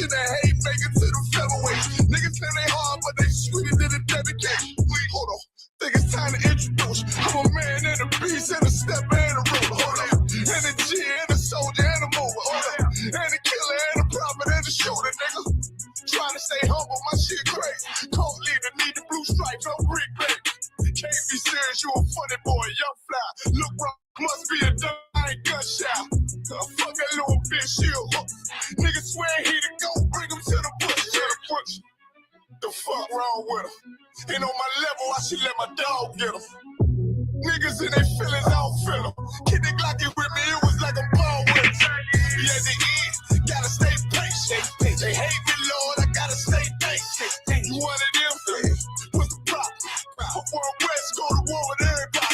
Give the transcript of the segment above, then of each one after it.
in the hate, make it to the featherweight. Niggas say they hard, but they sweeter than a dedication. Wait, hold on. Think it's time to introduce. I'm a man and a beast and a stepper and a ruler. Hold up. And a G and a soldier and a mover. Hold up. And a killer and a prophet and a shooter, nigga. Trying to stay humble, my shit crazy. Cold leader, need the blue stripes, no brick, baby. Can't be serious, you a funny boy, young fly. Look wrong, must be a dumb, I ain't gunshot. Fuck that little bitch, she a hook. Nigga swear he the go, bring him to the bush, to the bush. The fuck wrong with her? Ain't on my level, I should let my dog get him. Niggas in their feelings, I don't feel them. Kid they Glocky with me, it was like a ball with him. Yeah, the end, gotta stay patient. They hate me, Lord, I gotta stay patient. You one of them? What's the problem? I'm from West, go to war with everybody.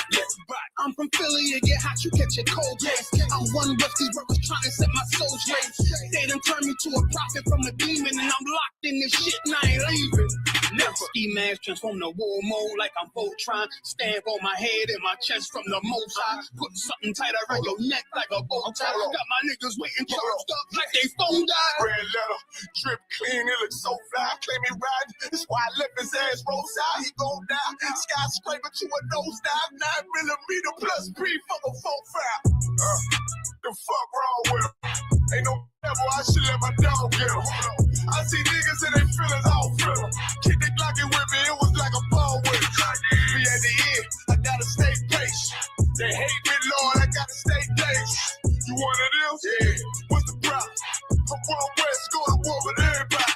I'm from Philly, you get hot, you catch a cold case. I'm one with these brothers trying to set my soul straight. They done turned me to a prophet from a demon, and I'm locked in this shit and I ain't leaving. Never. Ski mask transform the war mode like I'm Voltron. Stamp on my head and my chest from the most high. Put something tight around your neck like a bow tie. Got my niggas waiting charged up like they phone died. Red letter, drip clean, it looks so fly. Claim me riding, that's why I left his ass roadside. He gon' die. Skyscraper to a nose dive. 9mm plus B, fuck a 4-5. The fuck wrong with him? Ain't no devil, I should let my dog get him. I see niggas in their feelings, I don't feel them. Kid they Glocky with me, it was like a ball with him. Be at the end, I gotta stay patient. They hate me, Lord, I gotta stay patient. You one of them? Yeah. What's the problem? I'm from West, go to war with everybody.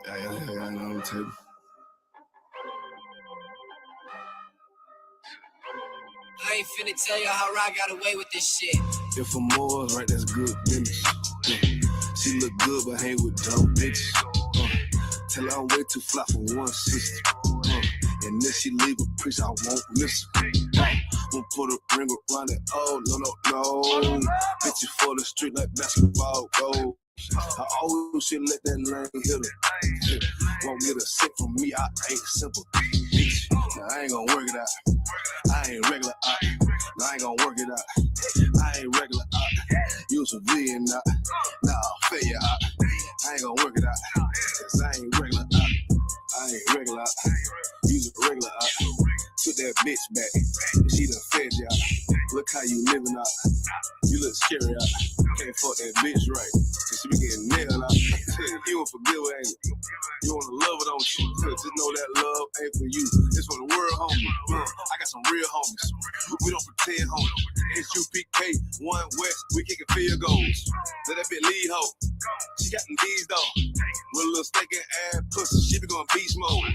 I know the table. I ain't finna tell you how I got away with this shit. If I'm more right, that's good business. She look good, but hang with dumb bitches. Tell her I'm way too fly for one sister. And then she leave a priest, I won't listen. Won't put a ring around it. Oh, no. Bitch, you for the street like basketball goals. I always should let that lane hit her. Won't get a sick from me, I ain't simple. Bitch, now I ain't gonna work it out. I ain't regular out. Now I ain't gonna work it out. I ain't regular out. You civilian out. Nah, I'll fail you out. I ain't gonna work it out. Cause I ain't regular out. I ain't regular out. Use a regular out. Took that bitch back. She done fed you out. Look how you living out. You look scary out. Can't fuck that bitch right. Cause she be getting nailed out. You don't forgive her, ain't it? You wanna love her, don't you? Just know that love ain't for you. It's for the world, homie. I got some real homies. We don't pretend, homie. S.U.P.K, one West, we kicking field goals. Let that bitch lead, ho. She got them D's, though. With a little stinking ass pussy, she be going beast mode.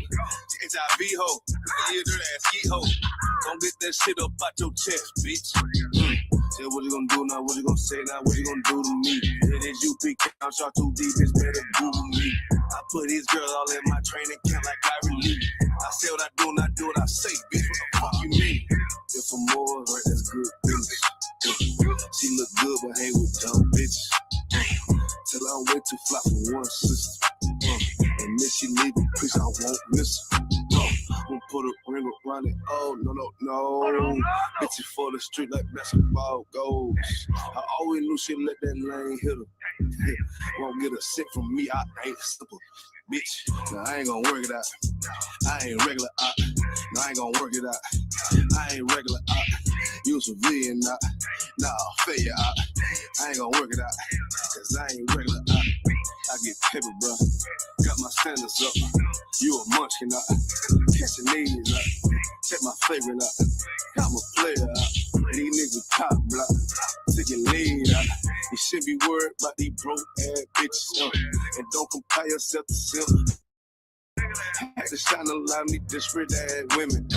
She HIV, ho. You a dirty ass ski, ho. Don't get that shit up out your chest, bitch. Say what you gonna do now, what you gonna say now, what you gonna do to me? It is U.P.K, I'm shot too deep, it's better Google me. I put these girls all in my training camp like I relieve. I say what I do and I do what I say, bitch, what the fuck you mean? If I'm more, right, that's good business. She look good, but hang with dumb bitches. Tell her I'm way too fly for one sister. And then she leave a piece, I won't miss her. Won't put a ring around it. Oh, no. Bitch, you for the street like basketball goals. I always knew she'd let that lane hit her. Won't get a sick from me, I ain't simple. Bitch, now I ain't gonna work it out. I ain't regular out. Now I ain't gonna work it out. I ain't regular out. You civilian out. Nah, I'll fail you out. I ain't gonna work it out. Cause I ain't regular out. I get paper, bro. Got my standards up. You a munchkin out. Catching these out. Check my favorite out. I'm a player out. These niggas top block. Taking lead out. You should be worried about these broke ass bitches. And don't compare yourself to simp. Had to shine a lot of these desperate ass women.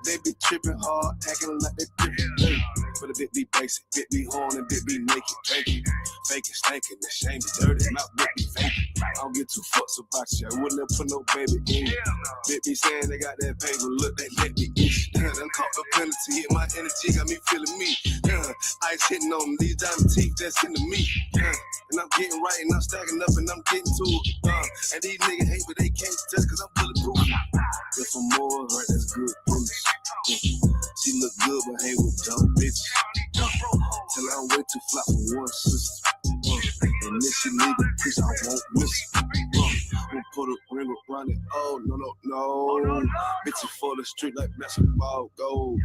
They be tripping hard, acting like they tripping. But a bit be basic, bit be horn and bit be naked. Faking, stinking, the shame be dirty. Mouth bit be I don't get too fucks about you. I wouldn't have put no baby in. They be saying they got that paper, look, they let me in. Done caught the penalty, hit my energy, got me feeling me. Ice hitting on them, these diamond teeth that's into me. And I'm getting right and I'm stacking up and I'm getting to it. And these niggas hate, but they can't touch cause I'm bulletproof. If for more, right, that's good. She look good, but hang with dumb bitches. Till I'm way too fly for one sister. And if she leave the piece, I won't miss it. We'll put a ring around it. Oh, no. Bitches for the street like basketball goals.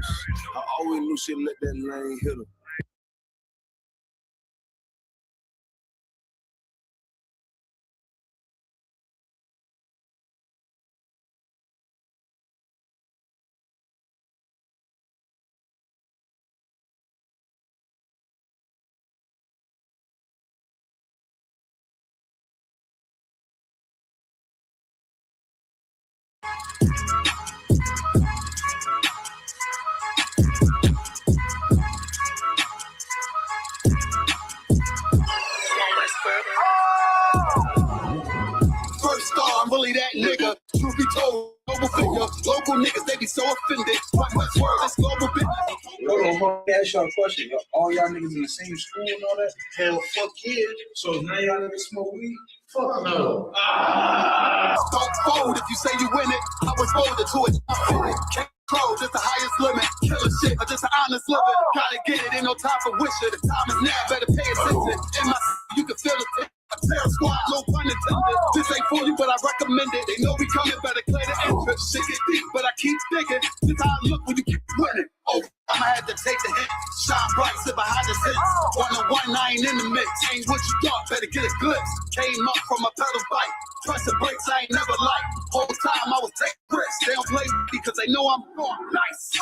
I always knew she'd let that lane hit her. First star, I'm really that nigga. Truth be told, global figure. Local niggas, they be so offended. One much word, that's global business. Hold on, let me ask y'all a question. All y'all niggas in the same school and all that? Hell, fuck yeah. So now y'all niggas smoke weed? Fuck no. Don't fold if you say you win it. I was molded to it. Can't control, just the highest limit. Killer shit, or just an honest living. Gotta get it, ain't no time for wishing. The time is now, better pay attention. In my you can feel it. A terror squad, no pun intended. This ain't for you, but I recommend it. They know we coming, better clear the entrance. Shit get deep, but I keep digging. This how I look when you keep winning. Oh, I'ma have to take the hit. Shine bright, sit behind the six. 1-on-1, I ain't in the mix. Ain't what you thought, better get a glimpse. Came up from a pedal bike. Pressing brakes, I ain't never liked. Whole time I was taking risks. They don't play because they know I'm going nice.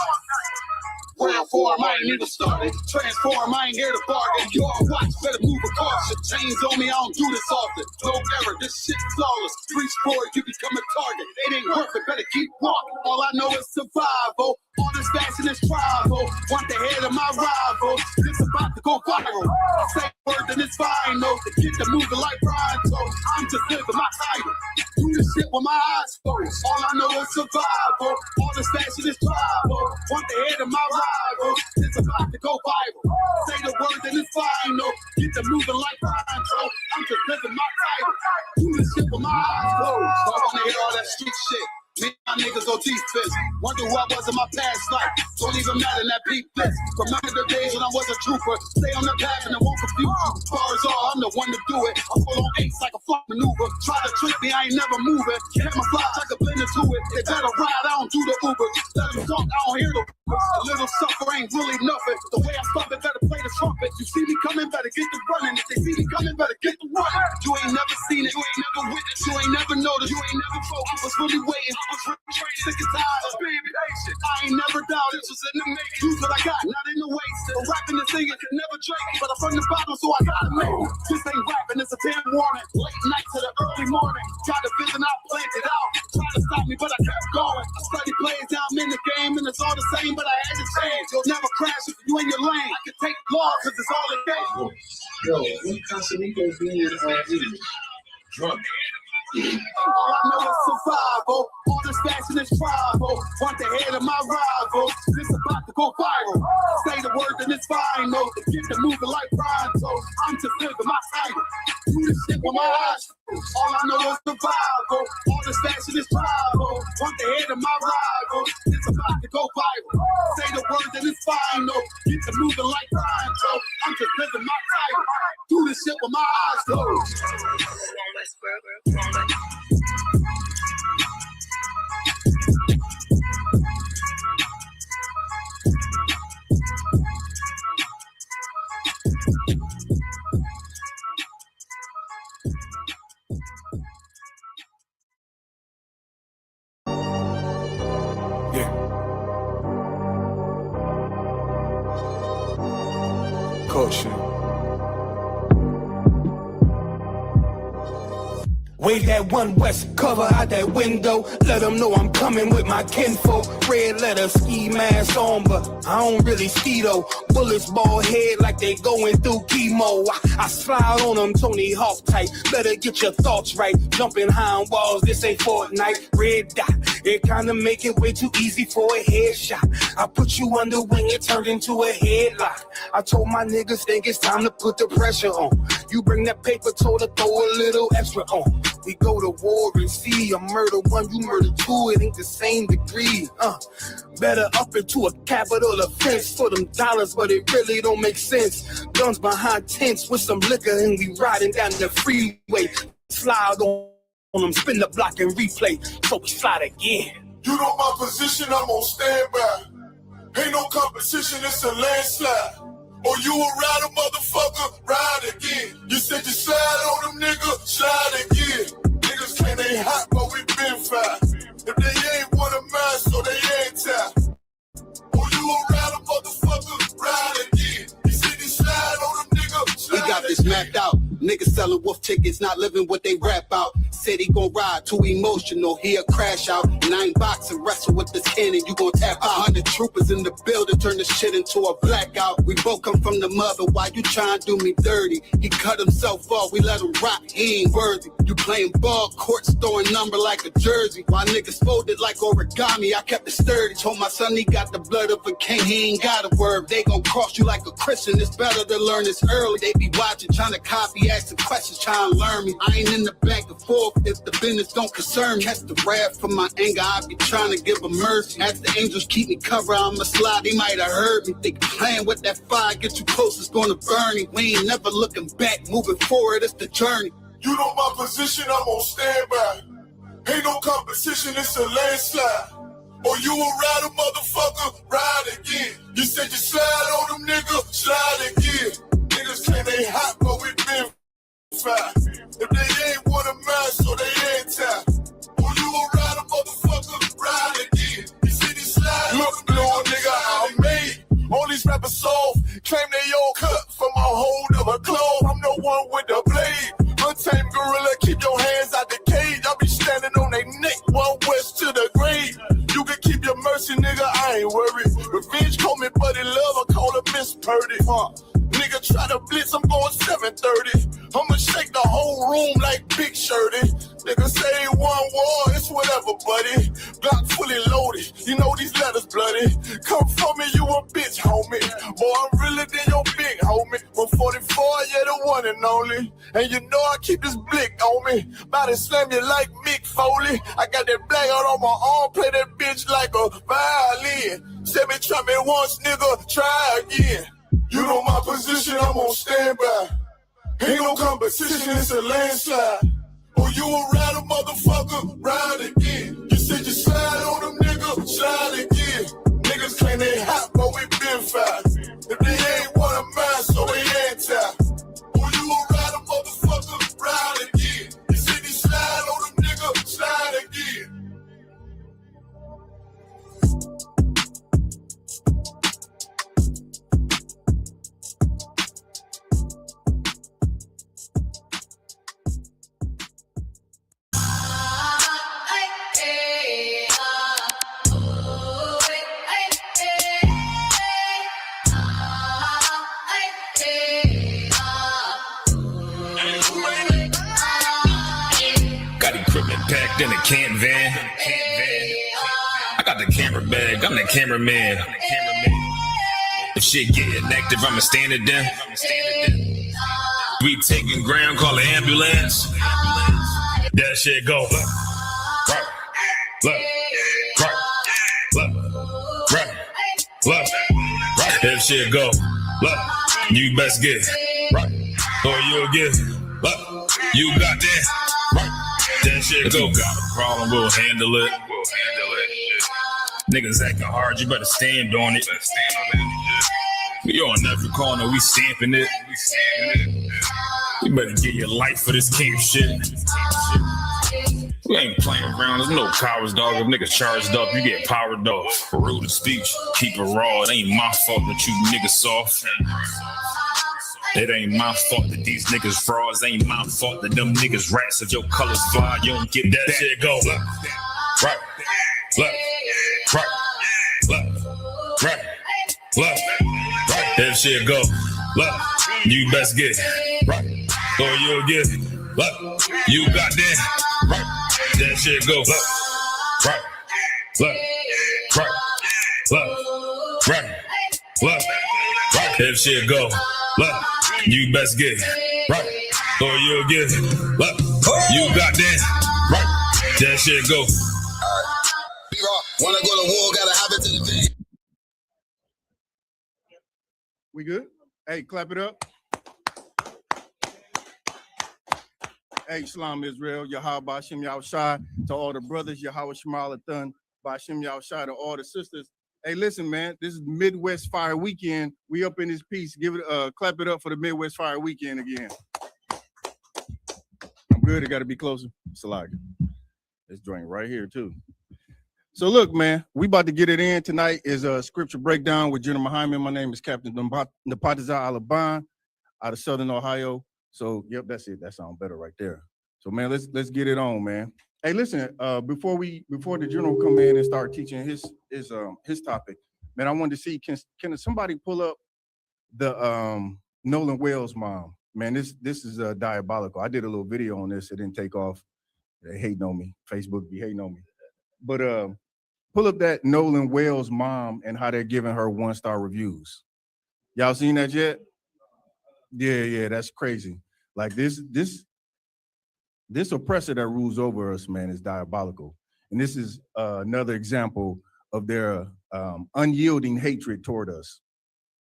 Round form, I ain't even started. Transform, I ain't here to bargain. You all watch, better move with caution. Chains on me, I don't do this often. No error, this shit flawless. Reach for it, you become a target. It ain't worth it, better keep walking. All I know is survival. All this fashion is tribal. Want the head of my rival. This about to go viral. Say word, then it's final. The kid that moving like Pronto. I'm just living my title. Do this shit with my eyes closed. All I know is survival. All this fashion is tribal. Want the head of my rival. It's about to go viral. Say the word, then it's final. Get to moving like Pronto. I'm just living my title. Do this shit with my eyes closed. Don't wanna hear all that street shit. Me and my niggas on defense. Wonder who I was in my past life. Don't even matter in that beat blitz. Remember the days when I was a trooper. Stay on the path and it won't confuse you. As far as all, I'm the one to do it. I pull on ace like a flop maneuver. Try to trick me, I ain't never moving. Camouflage, I can blend into it. They better ride, I don't do the Uber. Let them talk, I don't hear the a little suffer ain't really nothing. The way I stop it, better play the trumpet. You see me coming, better get the running. If they see me coming, better get the running. You ain't never seen it, you ain't never witnessed, you ain't never noticed, you ain't never focused. I was really waiting, I was really sick and tired of being patient. I ain't never doubted, this was in the making. Use what I got, not in the waste. But rapping and singing can never drink, but I'm from the bottom, so I gotta make it. This ain't rapping, it's a damn warning. Late night to the early morning. Got a vision, I planned it out. Try to stop me, but I kept going. I study plays, now I'm in the game, and it's all the same, but I had to change. You'll never crash if you in your lane. I can take laws, cause it's all it takes. Yo, when Casamico being English? Drunk. All I know is survival. All this fashion is tribal. Want the head of my rival. This about to go viral. Say the word, then it's final. The kid that moving like Pronto. I'm just living my title. Do this shit with my eyes. All I know is survival. All this fashion is tribal. Want the head of my rival. It's about to go viral. Say the word, then it's final. Get to moving like Pronto. I'm just living my title. Do this shit with my eyes closed. Yeah. Culture. Wave that one west cover out that window. Let them know I'm coming with my kinfolk. Red letter ski mask on, but I don't really ski though. Bullets ball head like they going through chemo. I slide on them Tony Hawk type. Better get your thoughts right. Jumping high on walls, this ain't Fortnite. Red dot, it kinda make it way too easy for a headshot. I put you under wing, it turned into a headlock. I told my niggas think it's time to put the pressure on. You bring that paper, told her throw a little extra on. We go to war and see, I murder one, you murder two, it ain't the same degree. Better up into a capital offense for them dollars, but it really don't make sense. Guns behind tents with some liquor and we riding down the freeway. Slide on them, spin the block and replay, so we slide again. You know my position, I'm on standby. Ain't no competition, it's a landslide. Or you a rider, motherfucker, ride again. You said you slide on them, nigga, slide again. Niggas claim they hot, but we been fine. If they ain't one of mine, so they ain't tied. Or you a rider, motherfucker, ride again. You said you slide on them, nigga, slide again. We got this mapped out. Niggas selling wolf tickets, not living what they rap out. Said he gon' ride, too emotional, he'll crash out. And I ain't boxing, wrestle with this cannon, you gon' tap out. 100 troopers in the building, turn the shit into a blackout. We both come from the mother, why you trying to do me dirty? He cut himself off, we let him rock, he ain't worthy. You playing ball, courts throwing number like a jersey. While niggas folded like origami, I kept it sturdy. Told my son he got the blood of a king, he ain't got a word. They gon' cross you like a Christian, it's better to learn this early. They be watching, trying to copy, asking questions, trying to learn me. I ain't in the back and forth if the business don't concern me. Catch the wrath from my anger, I be trying to give them mercy. As the angels keep me covered, I'ma slide, they might have heard me. They playing with that fire, get you close, it's gonna burn me. We ain't never looking back, moving forward, it's the journey. You know my position, I'm on standby. Ain't no competition, it's a landslide. Or you a rider, motherfucker, ride again. You said you slide on them, nigga, slide again. Niggas claim they hot, but we been fine. If they ain't one of mine, so they ain't tied. Or you a rider, motherfucker, ride again. You said you slide. Look, little nigga, I'm made. All these rappers soft, claim they all cut from a hold of a clove. I'm the one with the blade. Untamed gorilla, keep your hands out the cage. I'll be standing on their neck, one west to the grave. You can keep your mercy, nigga, I ain't worried. Revenge call me buddy love, I call her Miss Purdy. Nigga try to blitz, I'm going 730. I'ma shake the whole room like Big Shirty. Nigga say one war, it's whatever, buddy. Block fully loaded, you know these letters bloody. Come for me, you a bitch, homie. Boy, I'm realer than your big homie. From 44, yeah, the one and only. And you know I keep this blick on me. Bout to slam you like Mick Foley. I got that black out on my arm, play that bitch like a violin. Said me try me once, nigga, try again. You know my position, I'm on standby. Ain't no competition, it's a landslide. Or you a rider, motherfucker, ride again. You said you slide on them, nigga, slide again. Niggas claim they hot, but we been fine. If they ain't one of mine, so they ain't tied. Or you a rider, motherfucker, ride again. You said you slide on them, nigga, slide again. Packed in a camp van. I got the camera bag, I'm the cameraman. If shit get inactive, I'ma stand it down. We taking ground, call the ambulance. That shit go right, left, right. That shit go left. You best get right, or you'll get left. You got that right. That shit go. Got a problem, we'll handle it. Niggas acting hard, you better stand on it. We on every corner, we stamping it. You better get your life for this camp shit. We ain't playing around, there's no cowards, dog. If niggas charged up, you get powered up. Rude of speech, keep it raw. It ain't my fault that you niggas soft. It ain't my fault that these niggas frauds. Ain't my fault that them niggas rats. If your colors fly, you don't get that shit go. Left, right, left, right, left, right, left, right. That shit go. Left, you best get right, or you'll get left. You got that right. That shit go. Left, right, left, right, left, right, left, right. That shit go. Left. You best get right, or you'll get left. You got that right. That shit go. Wanna go to war, gotta have it to the day. We good? Hey, clap it up. Hey, Shalom Israel, Yahweh Ba'Shem Yahushai, to all the brothers, Yahweh Shemal Athan, Ba'Shem Yahushai, to all the sisters. Hey, listen, man, this is Midwest Fire Weekend. We up in this piece. Give it, clap it up for the Midwest Fire Weekend again. I'm good. It got to be closer. Salaga. This joint right here too. So look, man, we about to get it in. Tonight is a scripture breakdown with General Mahayaman. My name is Captain Napataza Alaban out of Southern Ohio. So, yep, that's it. That sounds better right there. So, man, let's get it on, man. Hey, listen, before the general come in and start teaching his topic, man, I wanted to see, can somebody pull up the Nolan Wells mom? Man, this is diabolical. I did a little video on this. It didn't take off. They hating on me. Facebook be hating on me. But pull up that Nolan Wells mom and how they're giving her 1-star reviews. Y'all seen that yet? Yeah, that's crazy. Like this oppressor that rules over us, man, is diabolical. And this is another example of their unyielding hatred toward us,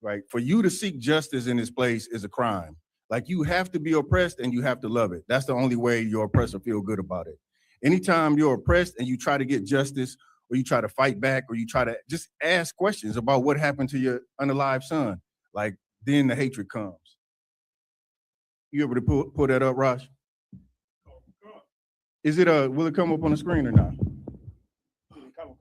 right? For you to seek justice in this place is a crime. Like, you have to be oppressed and you have to love it. That's the only way your oppressor feel good about it. Anytime you're oppressed and you try to get justice, or you try to fight back, or you try to just ask questions about what happened to your unalive son, like, then the hatred comes. You able to pull that up, Raj? Is it will it come up on the screen or not?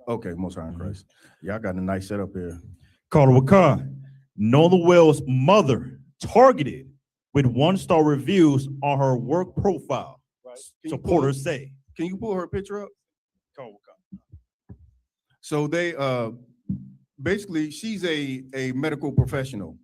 Okay, Most High in Christ. Yeah, I got a nice setup here. Carter Wakar, Nolan Wells' mother targeted with 1-star reviews on her work profile. Right. Supporters say. Can you pull her picture up? So they basically, she's a medical professional,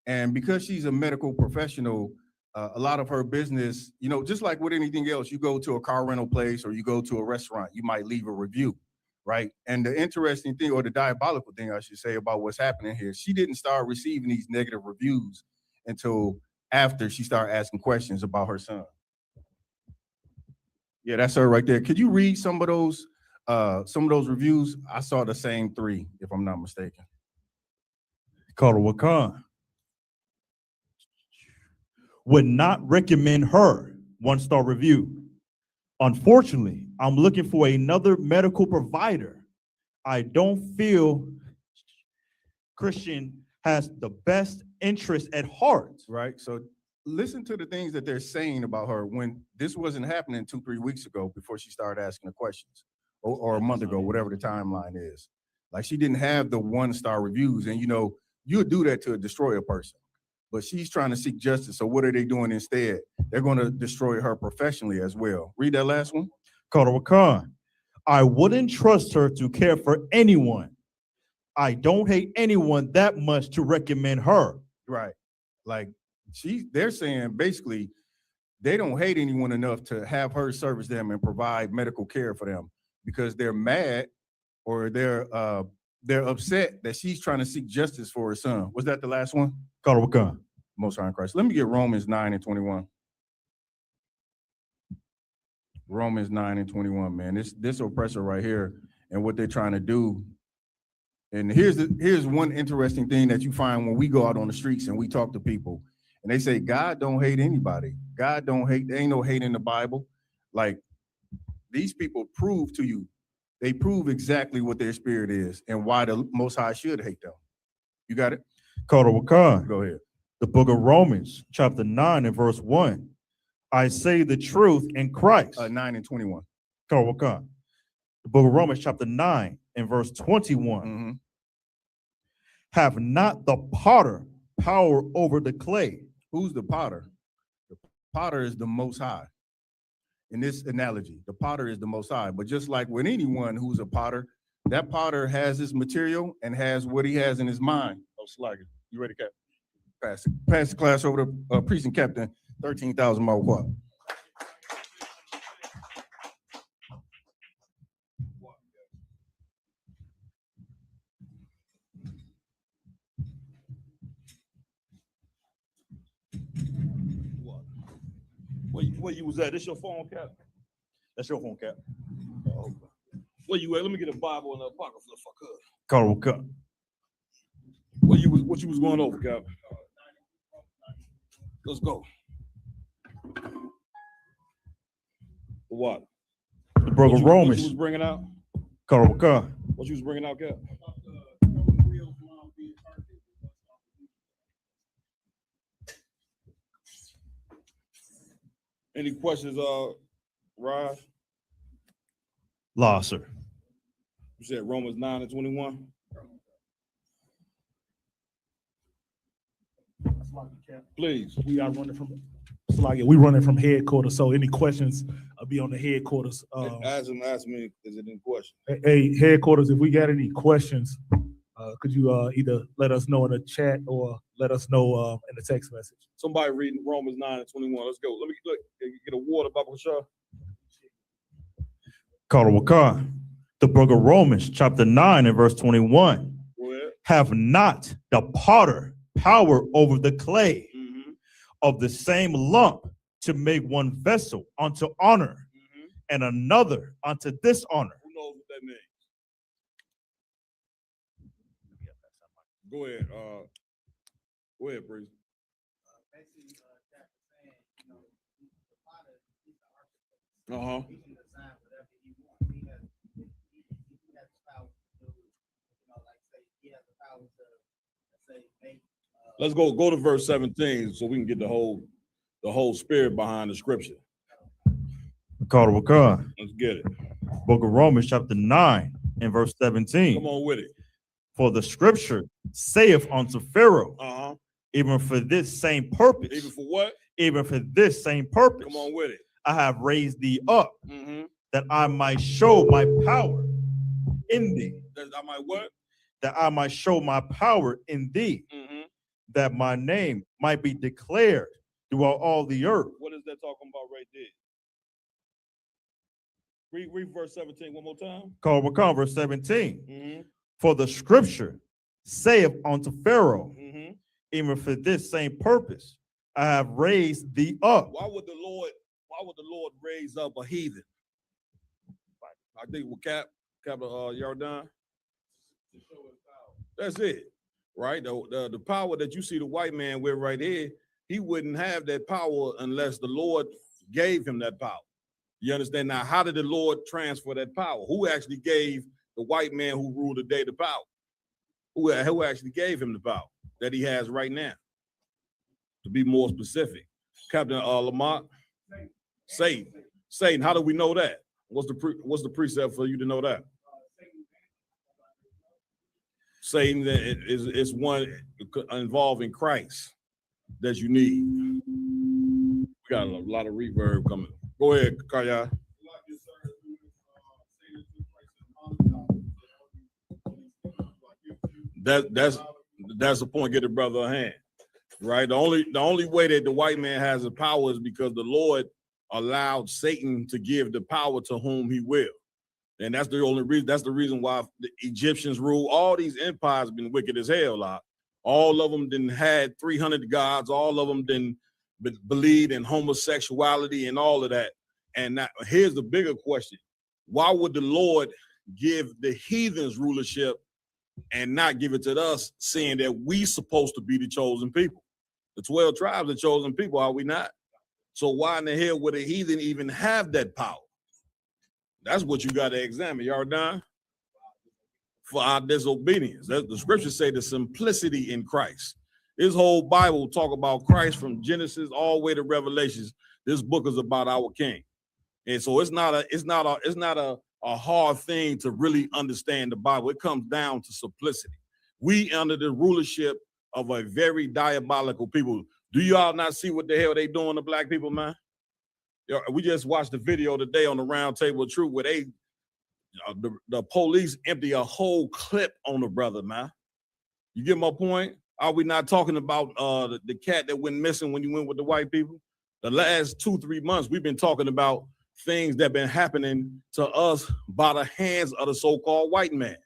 and because she's a medical professional, a lot of her business, you know, just like with anything else, you go to a car rental place or you go to a restaurant, you might leave a review, right? And the interesting thing, or the diabolical thing, I should say, about what's happening here, she didn't start receiving these negative reviews until after she started asking questions about her son. Yeah, that's her right there. Could you read some of those reviews? I saw the same 3, if I'm not mistaken. Carter Wakar would not recommend her 1-star review. Unfortunately, I'm looking for another medical provider. I don't feel Christian has the best interest at heart. Right. So listen to the things that they're saying about her when this wasn't happening 2-3 weeks ago, before she started asking the questions, or a month ago, whatever the timeline is. Like, she didn't have the 1-star reviews, and you know, you'll do that to destroy a person. But she's trying to seek justice. So what are they doing instead? They're going to destroy her professionally as well. Read that last one. Carter Wakar, I wouldn't trust her to care for anyone. I don't hate anyone that much to recommend her. Right. Like, they're saying basically they don't hate anyone enough to have her service them and provide medical care for them, because they're mad, or they're upset that she's trying to seek justice for her son. Was that the last one? Carter Wakar. Most High in Christ. Let me get Romans 9:21. Romans 9:21, man. This oppressor right here and what they're trying to do. And here's one interesting thing that you find when we go out on the streets and we talk to people, and they say God don't hate anybody. God don't hate. There ain't no hate in the Bible. Like, these people prove to you, they prove exactly what their spirit is and why the Most High should hate them. You got it? Carter Wakar. Go ahead. The book of Romans, chapter 9 and verse 1. I say the truth in Christ. 9:21. Carter Wakar. The book of Romans, chapter 9 and verse 21. Mm-hmm. Have not the potter power over the clay Who's the potter? The potter is the Most High. In this analogy, the potter is the Most High. But just like with anyone who's a potter, that potter has his material and has what he has in his mind. Oh, Slugger, you ready, Cap? Pass the class over to Precinct Captain, 13,000 mile quad. Where you was at? This your phone, Cap? That's your phone, Cap. Oh. Where you at? Let me get a Bible in the pocket for the fuck up. Carl, Cap. What you was going over, Cap? Let's go. What? The book of Romans. What you was bringing out? Carl, Cap. What you was bringing out, Cap? Any questions, Raj? Law, sir. You said Romans 9:21. Please. We are running from we running from headquarters. So any questions will be on the headquarters. Ask me, is it in question? Hey, headquarters, if we got any questions, could you either let us know in the chat or let us know in the text message? Somebody reading Romans 9:21. Let's go. Let me get a water, Baba Shah. Carl Wakar, the book of Romans, chapter 9 and verse 21. Have not the potter power over the clay of the same lump to make one vessel unto honor and another unto dishonor? Who knows what that means? Go ahead. Go ahead, please. Uh-huh. Let's go to verse 17 so we can get the whole spirit behind the scripture. Let's get it. Book of Romans, chapter 9 and verse 17. Come on with it. For the scripture saith unto Pharaoh, even for this same purpose. Even for what? Even for this same purpose. Come on with it. I have raised thee up, that I might show my power in thee. That I might what? That I might show my power in thee, that my name might be declared throughout all the earth. What is that talking about right there? Read verse 17 one more time. Call verse 17. For the scripture saith unto Pharaoh, even for this same purpose, I have raised thee up. Why would the Lord raise up a heathen? I think with Yardan. That's it, right? The power that you see the white man with right here, he wouldn't have that power unless the Lord gave him that power. You understand? Now, how did the Lord transfer that power? Who actually gave the white man who ruled the day the power? Who actually gave him the power that he has right now? To be more specific, Captain Lamont, Satan. How do we know that? What's the precept for you to know that? Satan is one involving Christ that you need. We got a lot of reverb coming. Go ahead, Kaya. That's the point. Get the brother a hand, right? The only way that the white man has the power is because the Lord allowed Satan to give the power to whom he will. And that's the only reason. That's the reason why the Egyptians rule. All these empires have been wicked as hell. All of them didn't had 300 gods. All of them didn't believe in homosexuality and all of that. And now, here's the bigger question: why would the Lord give the heathens rulership and not give it to us, saying that we supposed to be the chosen people? The 12 tribes are chosen people, are we not? So why in the hell would a heathen even have that power? That's what you got to examine. Y'all done? For our disobedience. The scriptures say the simplicity in Christ. This whole Bible talk about Christ from Genesis all the way to Revelations. This book is about our King. And so it's not a hard thing to really understand the Bible. It comes down to simplicity. We under the rulership of a very diabolical people. Do y'all not see what the hell they doing to black people, man? We just watched the video today on the Round Table of Truth where they, the police empty a whole clip on the brother, man. You get my point? Are we not talking about the cat that went missing when you went with the white people? The last 2-3 months, we've been talking about things that been happening to us by the hands of the so-called white man.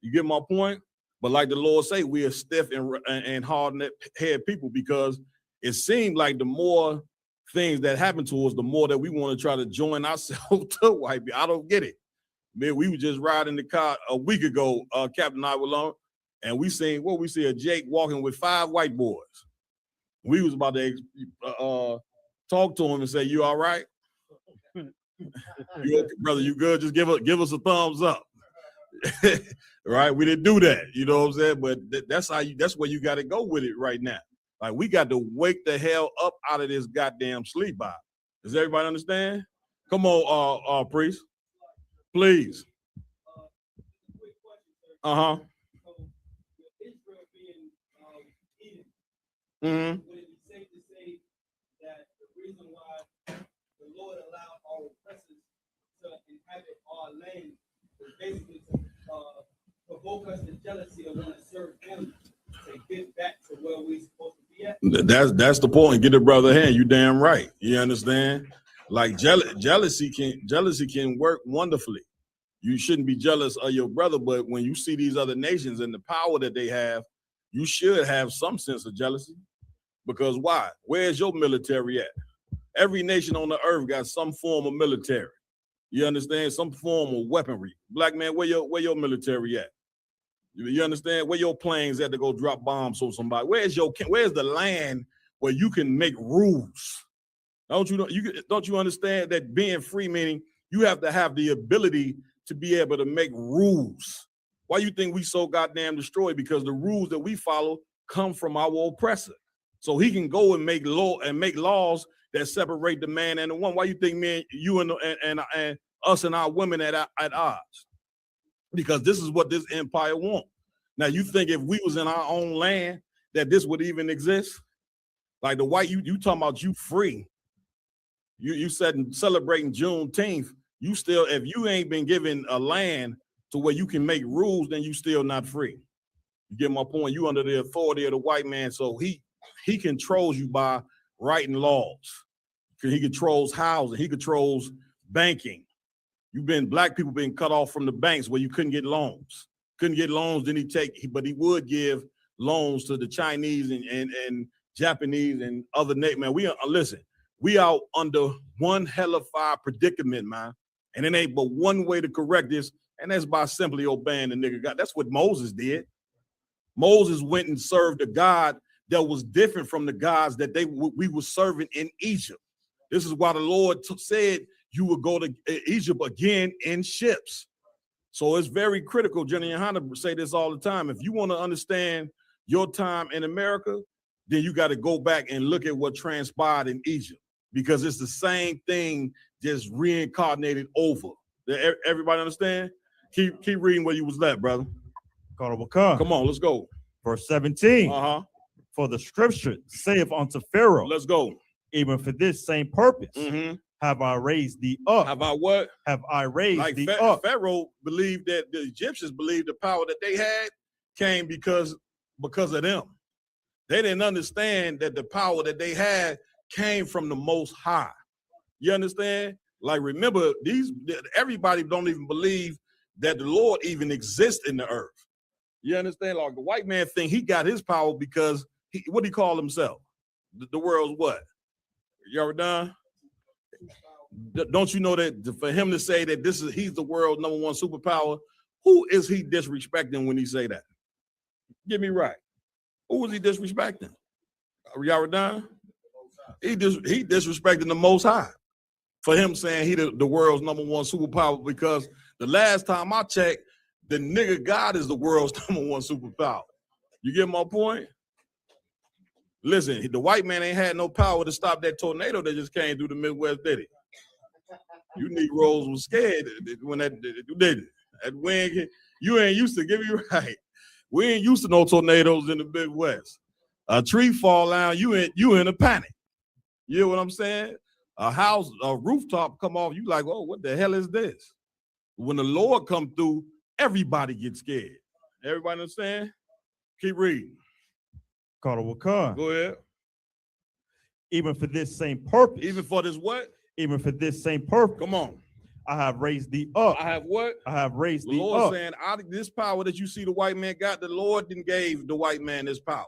You get my point? But like the Lord say, we are stiff and hard-headed people because it seemed like the more things that happen to us, the more that we want to try to join ourselves to white people. I don't get it. Man, we were just riding the car a week ago, Captain and I were alone, and we see a Jake walking with 5 white boys. We was about to talk to him and say, "You all right? You okay, brother? You good? Just give us a thumbs up." Right? We didn't do that. You know what I'm saying? But that's where you got to go with it right now. Like, we got to wake the hell up out of this goddamn sleep by. Does everybody understand? Come on, priest, please. Uh-huh. Mm-hmm. Would it be safe to say that the reason why the Lord allowed our oppressors to inhabit our land was basically to provoke us to jealousy of want to serve him to get back to where we're supposed to be at? That's the point. Get a brother hand. You damn right. You understand? Like jealousy can work wonderfully. You shouldn't be jealous of your brother, but when you see these other nations and the power that they have, you should have some sense of jealousy. Because why? Where's your military at? Every nation on the earth got some form of military. You understand? Some form of weaponry. Black man, where your military at? You understand? Where your planes at to go drop bombs on somebody? Where's the land where you can make rules? Don't you understand that being free meaning you have to have the ability to be able to make rules? Why you think we so goddamn destroyed? Because the rules that we follow come from our oppressor. So he can go and make laws that separate the man and the woman. Why you think you and us and our women at odds? Because this is what this empire wants. Now you think if we was in our own land that this would even exist? Like the white, you talking about you free. You said celebrating Juneteenth, you still, if you ain't been given a land to where you can make rules, then you still not free. You get my point? You under the authority of the white man, so he controls you by writing laws. He controls housing. He controls banking. Black people been cut off from the banks where you couldn't get loans. Couldn't get loans, but he would give loans to the Chinese and Japanese and other nations. Man, we out under one hellified predicament, man. And it ain't but one way to correct this, and that's by simply obeying the nigga God. That's what Moses did. Moses went and served a God that was different from the gods that we were serving in Egypt. This is why the Lord said you would go to Egypt again in ships. So it's very critical. Jenny and Hannah say this all the time. If you want to understand your time in America, then you got to go back and look at what transpired in Egypt, because it's the same thing just reincarnated over. Everybody understand? Keep reading where you was at, brother. Come on, let's go. Verse 17. Uh-huh. For the scripture saith unto Pharaoh, let's go. Even for this same purpose, have I raised thee up. Have I what? Have I raised thee up. Pharaoh believed that the Egyptians believed the power that they had came because of them. They didn't understand that the power that they had came from the Most High. You understand? Like, remember, everybody don't even believe that the Lord even exists in the earth. You understand? Like, the white man think he got his power because what he call himself? The world's what? You ever done? Don't you know that for him to say that he's the world's #1 superpower, who is he disrespecting when he say that? Get me right. Who is he disrespecting? You ever done? He disrespecting the Most High for him saying he the world's #1 superpower, because the last time I checked, the nigga God is the world's #1 superpower. You get my point? Listen, the white man ain't had no power to stop that tornado that just came through the Midwest, did he? You Negroes was scared when that did it. That wind, you ain't used to, get me right. We ain't used to no tornadoes in the Midwest. A tree fall down, you in a panic. You know what I'm saying? A house, a rooftop come off, you like, oh, what the hell is this? When the Lord come through, everybody gets scared. Everybody understand? Keep reading. Go ahead. Even for this same purpose. Even for this what? Even for this same purpose. Come on. I have raised thee up. I have what? I have raised the thee Lord up. saying, out of this power that you see the white man got, the Lord didn't gave the white man this power.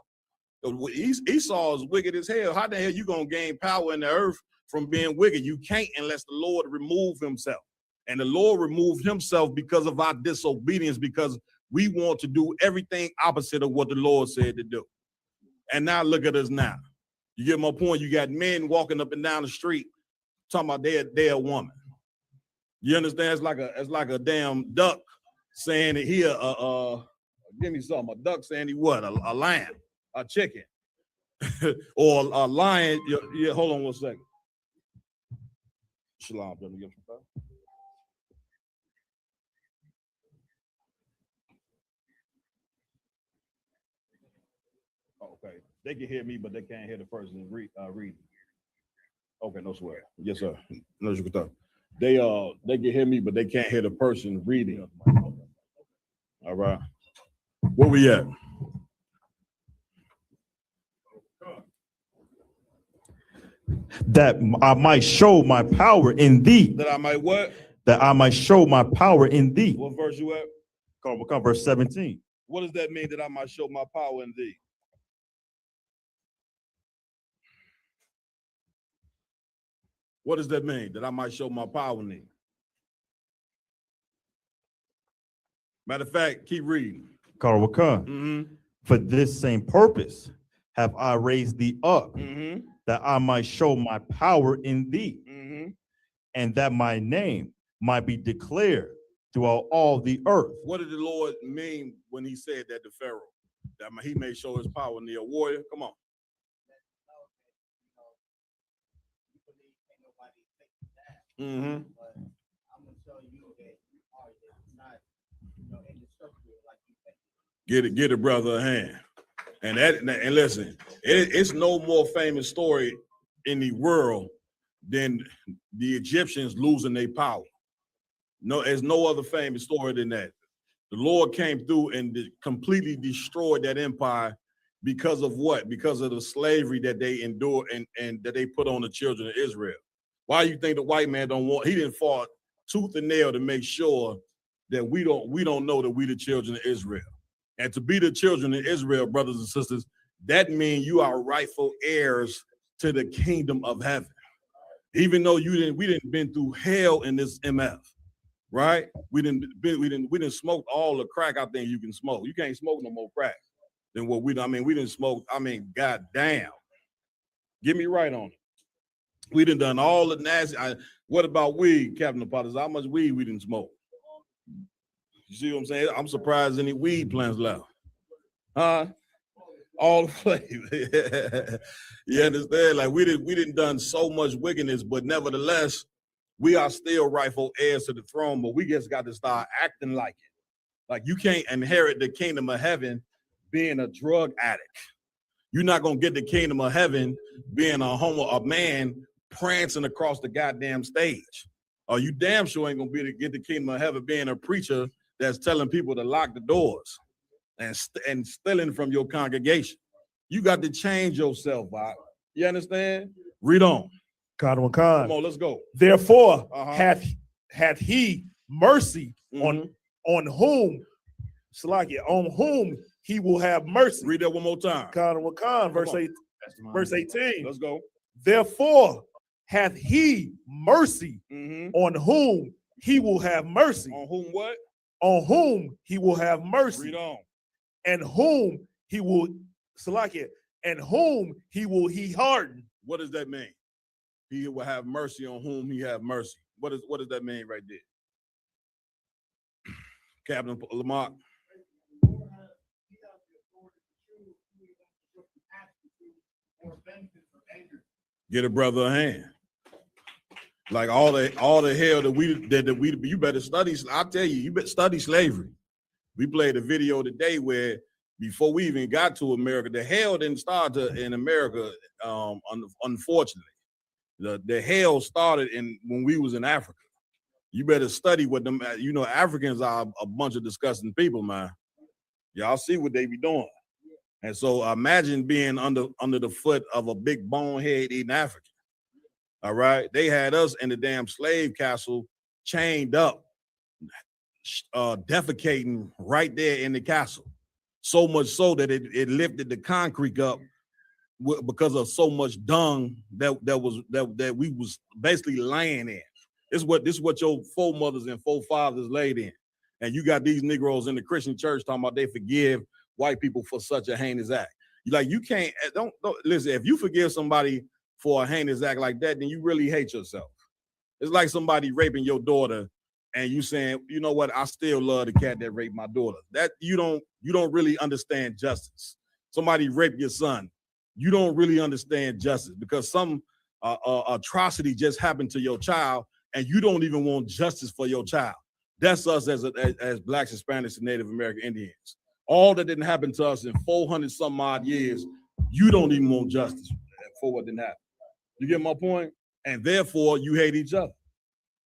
Esau is wicked as hell. How the hell you gonna gain power in the earth from being wicked? You can't unless the Lord remove himself. And the Lord removed himself because of our disobedience, because we want to do everything opposite of what the Lord said to do. And now look at us now. You get my point? You got men walking up and down the street talking about they're a woman. You understand? It's like a damn duck saying that he give me something. A duck saying he what? A lamb, a chicken, or a lion. Yeah, hold on one second. Shalom, let me get some time. Okay, they can hear me, but they can't hear the person reading. Okay, no swear. Yes, sir. No, you can talk. They can hear me, but they can't hear the person reading. All right. Where we at? That I might show my power in thee. That I might what? That I might show my power in thee. What verse you at? Come verse 17. What does that mean, that I might show my power in thee? What does that mean? That I might show my power in thee? Matter of fact, keep reading. For this same purpose have I raised thee up, that I might show my power in thee, and that my name might be declared throughout all the earth. What did the Lord mean when he said that to Pharaoh? That he may show his power in thee, a warrior? Come on. But I'm gonna show you that you are not, indestructible like you think. Get a brother a hand. And listen, it's no more famous story in the world than the Egyptians losing their power. No, there's no other famous story than that. The Lord came through and completely destroyed that empire because of what? Because of the slavery that they endured and that they put on the children of Israel. Why you think the white man he didn't fought tooth and nail to make sure that we don't know that we the children of Israel. And to be the children of Israel, brothers and sisters, that means you are rightful heirs to the kingdom of heaven. Even though we didn't been through hell in this MF, right? We didn't smoke all the crack I think you can smoke. You can't smoke no more crack than what we didn't smoke. God damn. Get me right on it. We done all the nasty. What about weed, Captain Potters? How much weed we didn't smoke? You see what I'm saying? I'm surprised any weed plants left. Huh? All the flavor. You understand? Like we didn't done so much wickedness, but nevertheless, we are still rightful heirs to the throne, but we just got to start acting like it. Like you can't inherit the kingdom of heaven being a drug addict. You're not gonna get the kingdom of heaven being a man prancing across the goddamn stage. Or you damn sure ain't gonna be able to get the kingdom of heaven being a preacher that's telling people to lock the doors and stealing from your congregation. You got to change yourself, Bob. You understand? Read on. Come on, let's go. Therefore, hath he mercy on whom, Salakia, on whom he will have mercy. Read that one more time. Verse 18. Let's go. Therefore, hath he mercy on whom he will have mercy. On whom what? On whom he will have mercy. Read on. And whom he will, Salakia, and whom he harden. What does that mean? He will have mercy on whom he have mercy. What does that mean right there? Captain Lamont. Get a brother a hand. Like all the hell that we you better study. I tell you, you better study slavery. We played a video today where before we even got to America. The hell didn't start in America, unfortunately. The hell started when we was in Africa. You better study what them, Africans are a bunch of disgusting people, man. Y'all see what they be doing. And so imagine being under the foot of a big bonehead eating African. All right. They had us in the damn slave castle chained up, defecating right there in the castle. So much so that it lifted the concrete up because of so much dung that we was basically laying in. This is what your foremothers and forefathers laid in. And you got these Negroes in the Christian church talking about they forgive white people for such a heinous act. You can't, don't listen, if you forgive somebody for a heinous act like that, then you really hate yourself. It's like somebody raping your daughter and you saying, you know what, I still love the cat that raped my daughter. That you don't really understand justice. Somebody raped your son. You don't really understand justice because some atrocity just happened to your child and you don't even want justice for your child. That's us as Blacks, Hispanics, and Native American Indians. All that didn't happen to us in 400 some odd years, you don't even want justice for what didn't happen. You get my point? And therefore, you hate each other.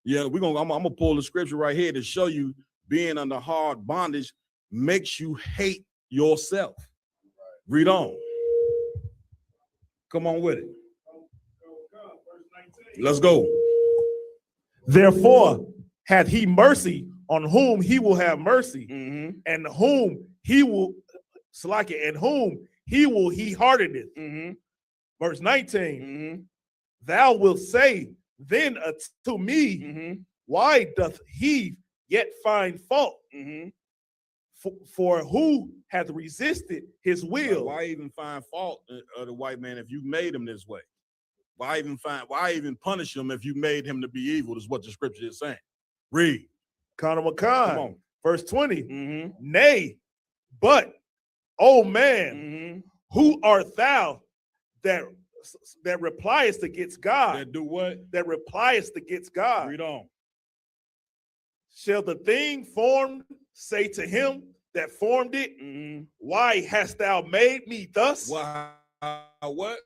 Yeah, I'm gonna pull the scripture right here to show you being under hard bondage makes you hate yourself. Read on. Come on with it. Let's go. Therefore, hath he mercy on whom he will have mercy, and whom he will and whom he hardeneth. Verse 19. Thou wilt say then to me, why doth he yet find fault? For who hath resisted his will? Why even find fault of the white man if you made him this way? Why even punish him if you made him to be evil? Is what the scripture is saying. Read. Come on. Verse 20. Nay, but, oh man, who art thou that repliest against God? That do what? That repliest against God. Read on. Shall the thing formed say to him that formed it, why hast thou made me thus? Why? What?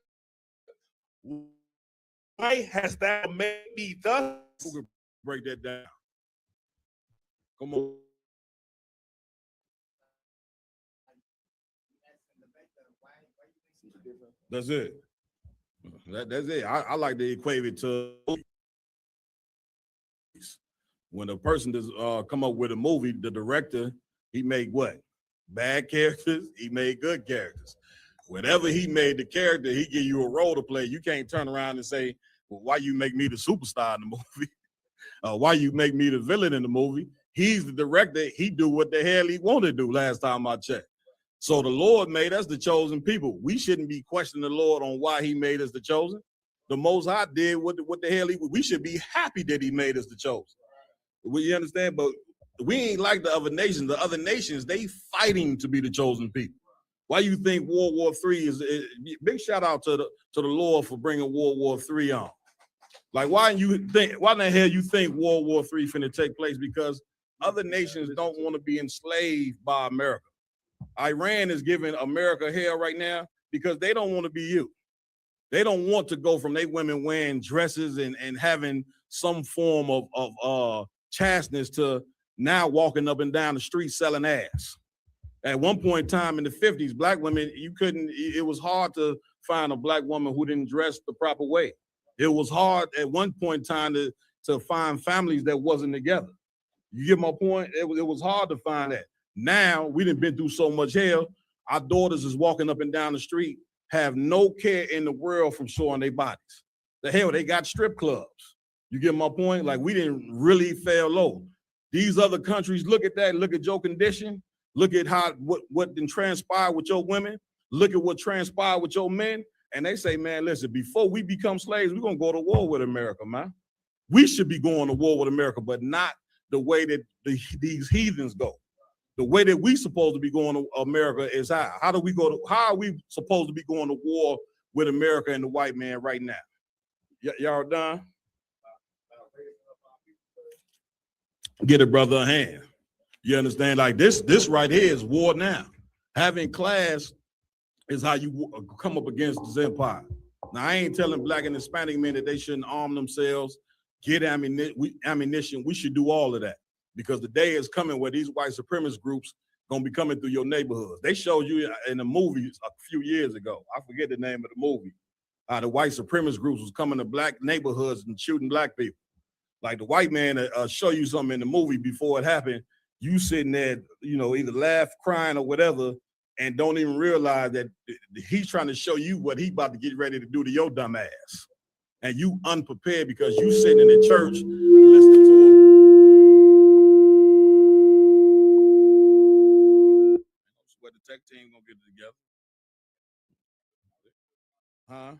Why hast thou made me thus? Who could break that down? Come on. That's it. That's it. I like to equate it to when a person does come up with a movie, the director, he made what? Bad characters, he made good characters. Whenever he made the character, he give you a role to play. You can't turn around and say, well, why you make me the superstar in the movie? Why you make me the villain in the movie? He's the director. He do what the hell he wanted to do last time I checked. So the Lord made us the chosen people. We shouldn't be questioning the Lord on why he made us the chosen. The Most High did what the hell we should be happy that he made us the chosen. You understand? But we ain't like the other nations. The other nations, they fighting to be the chosen people. Why you think World War III is big shout out to the Lord for bringing World War III on. Like, why in the hell you think World War III finna take place? Because other nations don't want to be enslaved by America. Iran is giving America hell right now because they don't want to be you. They don't want to go from they women wearing dresses and having some form of chasteness to now walking up and down the street selling ass. At one point in time in the 50s, black women, it was hard to find a black woman who didn't dress the proper way. It was hard at one point in time to find families that wasn't together. You get my point? It was hard to find that. Now, we done been through so much hell, our daughters is walking up and down the street, have no care in the world from showing their bodies. The hell, they got strip clubs. You get my point? Like, we didn't really fail low. These other countries, look at that, look at your condition, look at what done transpired with your women, look at what transpired with your men, and they say, man, listen, before we become slaves, we're gonna go to war with America, man. We should be going to war with America, but not the way that these heathens go. The way that we supposed to be going to America is how are we supposed to be going to war with America and the white man right now? Y'all done? Get a brother a hand. You understand? Like this right here is war now. Having class is how you come up against this empire. Now, I ain't telling Black and Hispanic men that they shouldn't arm themselves, get ammunition. We should do all of that because the day is coming where these white supremacist groups gonna be coming through your neighborhoods. They showed you in the movies a few years ago. I forget the name of the movie. The white supremacist groups was coming to Black neighborhoods and shooting Black people. Like the white man show you something in the movie before it happened. You sitting there, either laugh, crying, or whatever, and don't even realize that he's trying to show you what he about to get ready to do to your dumb ass. And you unprepared because you sitting in the church listening to him. Where the tech team gonna get it together? Huh?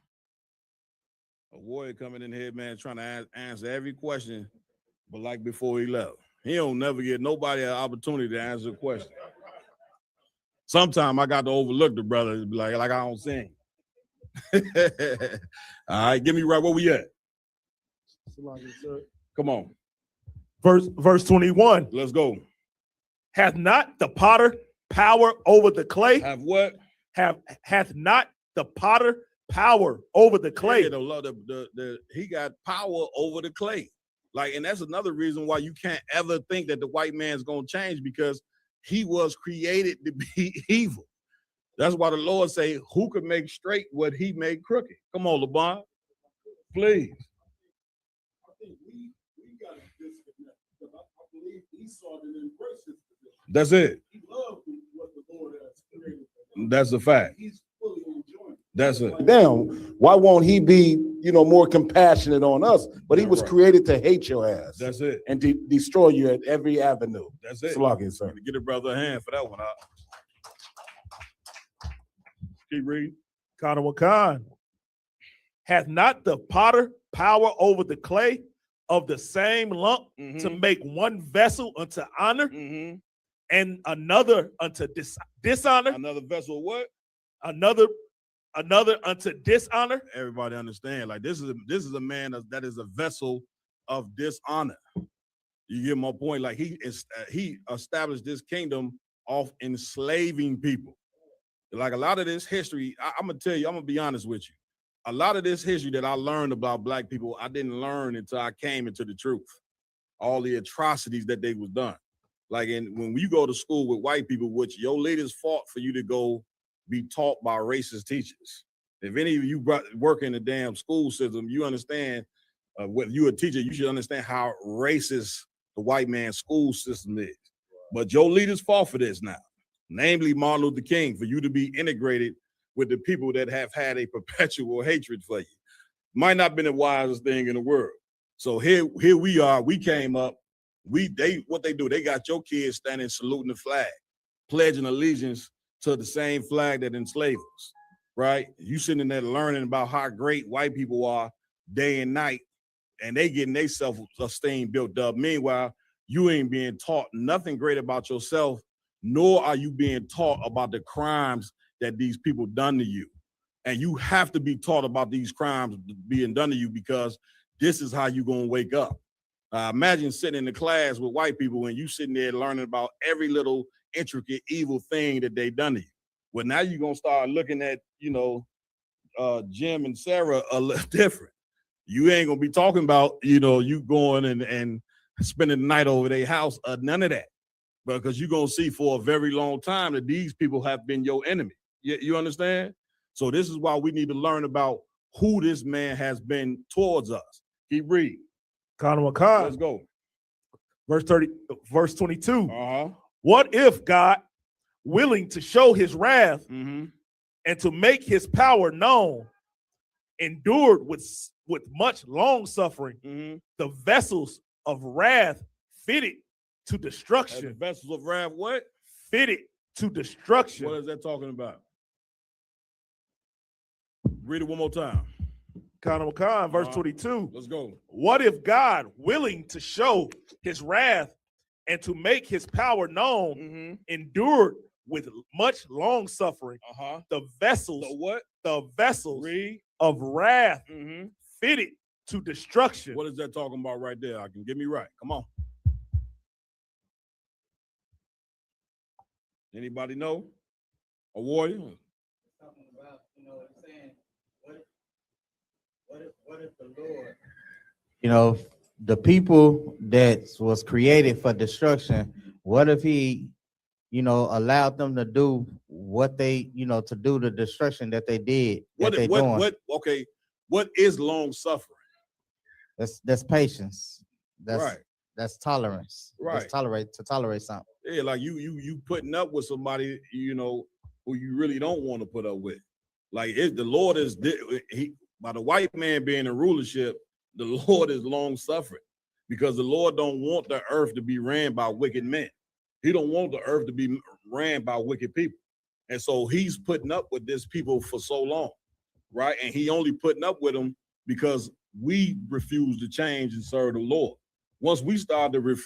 A warrior coming in here, man, trying to answer every question, but like before he left. He don't never get nobody an opportunity to answer a question. Sometimes I got to overlook the brother, like I don't see him. All right, give me right where we at. Come on. Verse 21. Let's go. Hath not the potter power over the clay? Have what? Hath not the potter power over the clay? Yeah, he got power over the clay. Like, and that's another reason why you can't ever think that the white man's gonna change, because he was created to be evil. That's why the Lord say, who could make straight what he made crooked? Come on, LeBron. Please. I think we got to disconnect, because I believe Esau didn't embrace his position. That's it. He loved what the Lord has created. That's a fact. He's fully enjoying it. That's it. Down. Why won't he be, more compassionate on us? But he was created to hate your ass. That's it. And destroy you at every avenue. That's it. Salakia, sir. Get a brother a hand for that one. Keep reading. Khan. Hath not the potter power over the clay of the same lump to make one vessel unto honor and another unto dishonor? Another vessel what? Another unto dishonor. Everybody understand, like this is a man that is a vessel of dishonor. You get my point? Like he established this kingdom off enslaving people. Like a lot of this history, I'm gonna tell you, I'm gonna be honest with you. A lot of this history that I learned about Black people, I didn't learn until I came into the truth. All the atrocities that they was done. Like when you go to school with white people, which your leaders fought for you to go be taught by racist teachers. If any of you work in the damn school system, you understand, whether you're a teacher, you should understand how racist the white man's school system is. But your leaders fought for this now, namely Martin Luther King, for you to be integrated with the people that have had a perpetual hatred for you. Might not have been the wisest thing in the world. So here we are, we came up, what they do, they got your kids standing saluting the flag, pledging allegiance to the same flag that enslaved us, right? You sitting there learning about how great white people are day and night, and they getting their self-esteem built up. Meanwhile, you ain't being taught nothing great about yourself, nor are you being taught about the crimes that these people done to you. And you have to be taught about these crimes being done to you, because this is how you gonna wake up. Imagine sitting in the class with white people and you sitting there learning about every little intricate evil thing that they done to you. Well, now you're gonna start looking at, Jim and Sarah a little different. You ain't gonna be talking about, you going and spending the night over their house, none of that. Because you're gonna see for a very long time that these people have been your enemy. You understand? So this is why we need to learn about who this man has been towards us. Keep reading. Let's go. Verse 22. What if God, willing to show his wrath and to make his power known, endured with much long suffering the vessels of wrath fitted to destruction? The vessels of wrath, what? Fitted to destruction. What is that talking about? Read it one more time. Verse 22. Let's go. What if God, willing to show his wrath and to make his power known, endured with much long suffering the vessels, the vessels of wrath fitted to destruction? What is that talking about right there? I can get me right. Come on. Anybody know? A warrior. Talking about, it's saying, what if the Lord, the people that was created for destruction, what if he, allowed them to do what they, to do the destruction that they did, Okay, what is long suffering? That's patience. Right. That's tolerance. Right. That's tolerate something. Yeah, like you putting up with somebody, who you really don't want to put up with. Like the Lord is by the white man being in rulership, the Lord is long suffering because the Lord don't want the earth to be ran by wicked men. He don't want the earth to be ran by wicked people. And so he's putting up with this people for so long, right? And he only putting up with them because we refuse to change and serve the Lord. Once we start to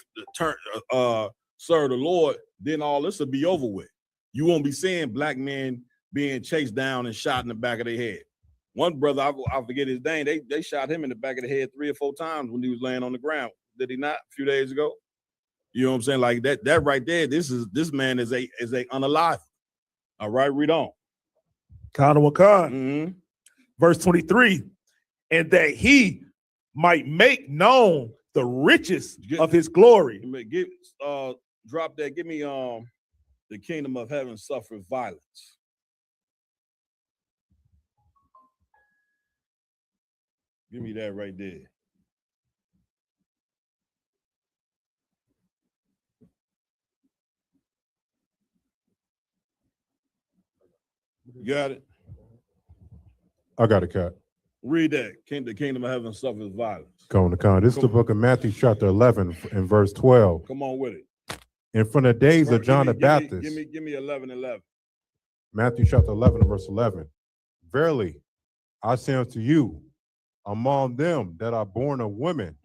serve the Lord, then all this will be over with. You won't be seeing black men being chased down and shot in the back of their head. One brother, I forget his name, they shot him in the back of the head 3 or 4 times when he was laying on the ground. Did he not? A few days ago. You know what I'm saying? Like that right there, this man is a unalive. All right, read on. Verse 23, and that he might make known the riches of his glory. Drop that. Give me the kingdom of heaven suffered violence. Give me that right there. You got it? I got it, Cat. Read that. The kingdom of heaven suffers violence. This is the book of Matthew, chapter 11, and verse 12. Come on with it. And from the days of John the Baptist. Give me 11:11. Matthew chapter 11, verse 11. Verily, I say unto you, among them that are born of women,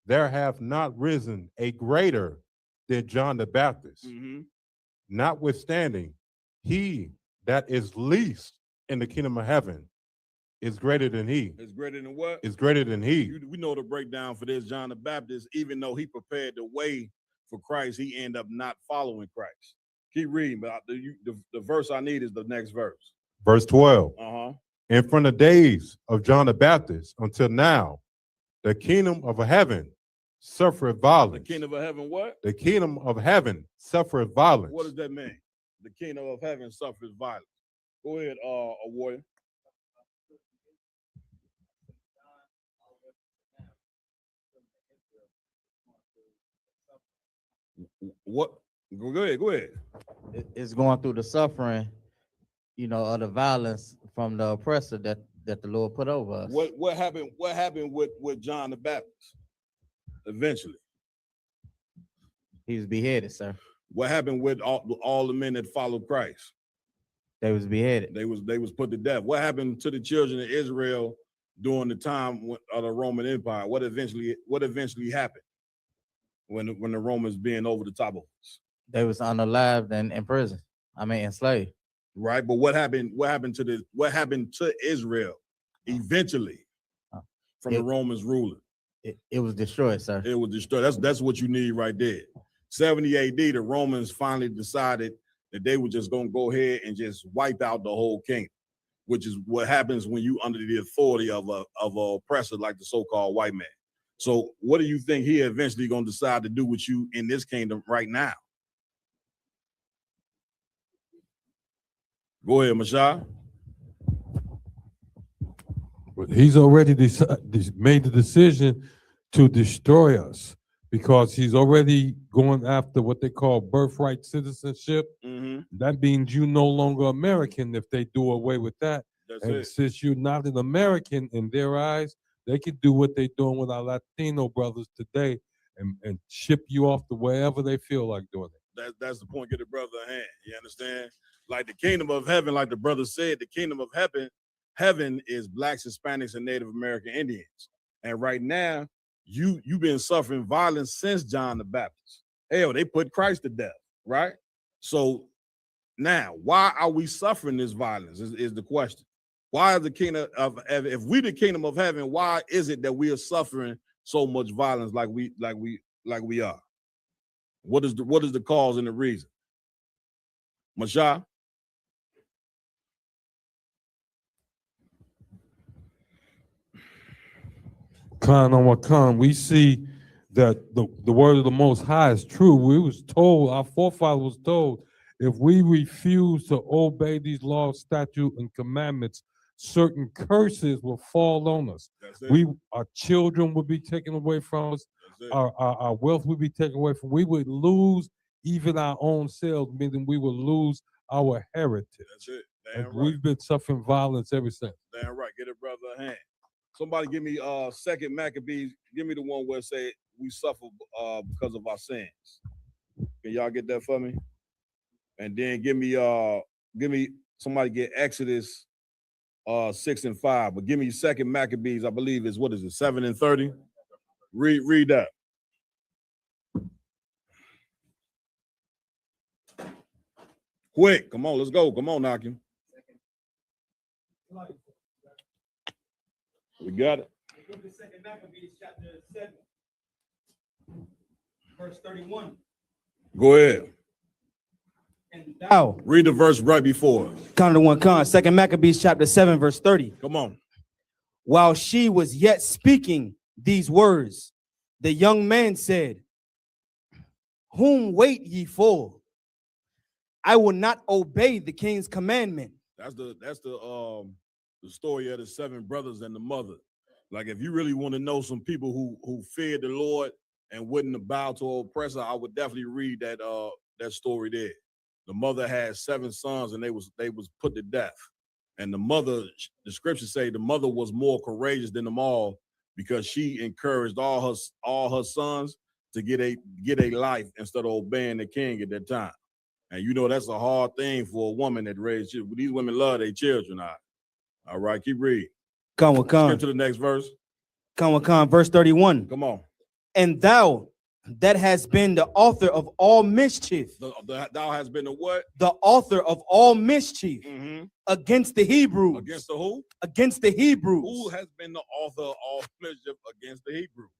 there hath not risen a greater than John the Baptist. Notwithstanding, he that is least in the kingdom of heaven is greater than he. It's greater than what? Is greater than he. We know the breakdown for this. John the Baptist, even though he prepared the way for Christ, he ended up not following Christ. Keep reading, but the verse I need is the next verse. Verse 12. And from the days of John the Baptist until now, the kingdom of heaven suffereth violence. The kingdom of heaven what? The kingdom of heaven suffereth violence. What does that mean? The kingdom of heaven suffers violence. Go ahead, a warrior. What? Go ahead. It's going through the suffering, of the violence from the oppressor that the Lord put over us. What happened with John the Baptist? Eventually, he was beheaded, sir. What happened with all the men that followed Christ? They was beheaded. They was put to death. What happened to the children of Israel during the time of the Roman Empire? What eventually happened when the Romans being over the top of us? They was unalived and in prison. Enslaved. Right, but what happened to Israel eventually from the Romans ruling? It was destroyed, sir. It was destroyed. That's what you need right there. 70 AD, the Romans finally decided that they were just gonna go ahead and just wipe out the whole kingdom, which is what happens when you under the authority of a oppressor like the so-called white man. So what do you think he eventually gonna decide to do with you in this kingdom right now? Go ahead, Mashah. But he's already made the decision to destroy us because he's already going after what they call birthright citizenship. That means you're no longer American if they do away with that. Since you're not an American in their eyes, they can do what they're doing with our Latino brothers today and ship you off to wherever they feel like doing it. That's the point. Get the brother a hand. You understand? Like the kingdom of heaven, like the brother said, the kingdom of heaven is blacks, Hispanics, and Native American Indians. And right now, you've been suffering violence since John the Baptist. Hell, they put Christ to death, right? So now, why are we suffering this violence? Is the question. Why is the kingdom of heaven? If we the kingdom of heaven, why is it that we are suffering so much violence like we are? What is the cause and the reason? Mashah? Khan on what Khan, we see that the word of the Most High is true. We was told, our forefather was told, if we refuse to obey these laws, statutes, and commandments, certain curses will fall on us. Our children will be taken away from us. Our wealth will be taken away from. We would lose even our own selves, meaning we will lose our heritage. That's it. And Damn right. we've been suffering violence ever since. Damn right. Get it, brother, a hand. Somebody give me Second Maccabees. Give me the one where it say we suffer because of our sins. Can y'all get that for me? And then give me somebody get Exodus 6 and 5. But give me Second Maccabees. I believe is what is it 7 and 30. Read that. Quick, come on, let's go. Come on, Nakim. We got it. Second Maccabees chapter 7, verse 31. Go ahead. And thou. Read the verse right before. Count to one con. Second Maccabees chapter 7, verse 30. Come on. While she was yet speaking these words, the young man said, whom wait ye for? I will not obey the king's commandment. That's the story of the 7 brothers and the mother. Like if you really want to know some people who feared the Lord and wouldn't bow to oppressor, I would definitely read that story there. The mother had 7 sons and they was put to death. And the mother, the scriptures say the mother was more courageous than them all because she encouraged all her sons to get a life instead of obeying the king at that time. And you know that's a hard thing for a woman that raised children. These women love their children. All right, keep reading. Skip to the next verse. Verse 31. Come on. And thou that has been the author of all mischief. Thou has been the what? The author of all mischief against the Hebrews. Against the who? Against the Hebrews. Who has been the author of all mischief against the Hebrews?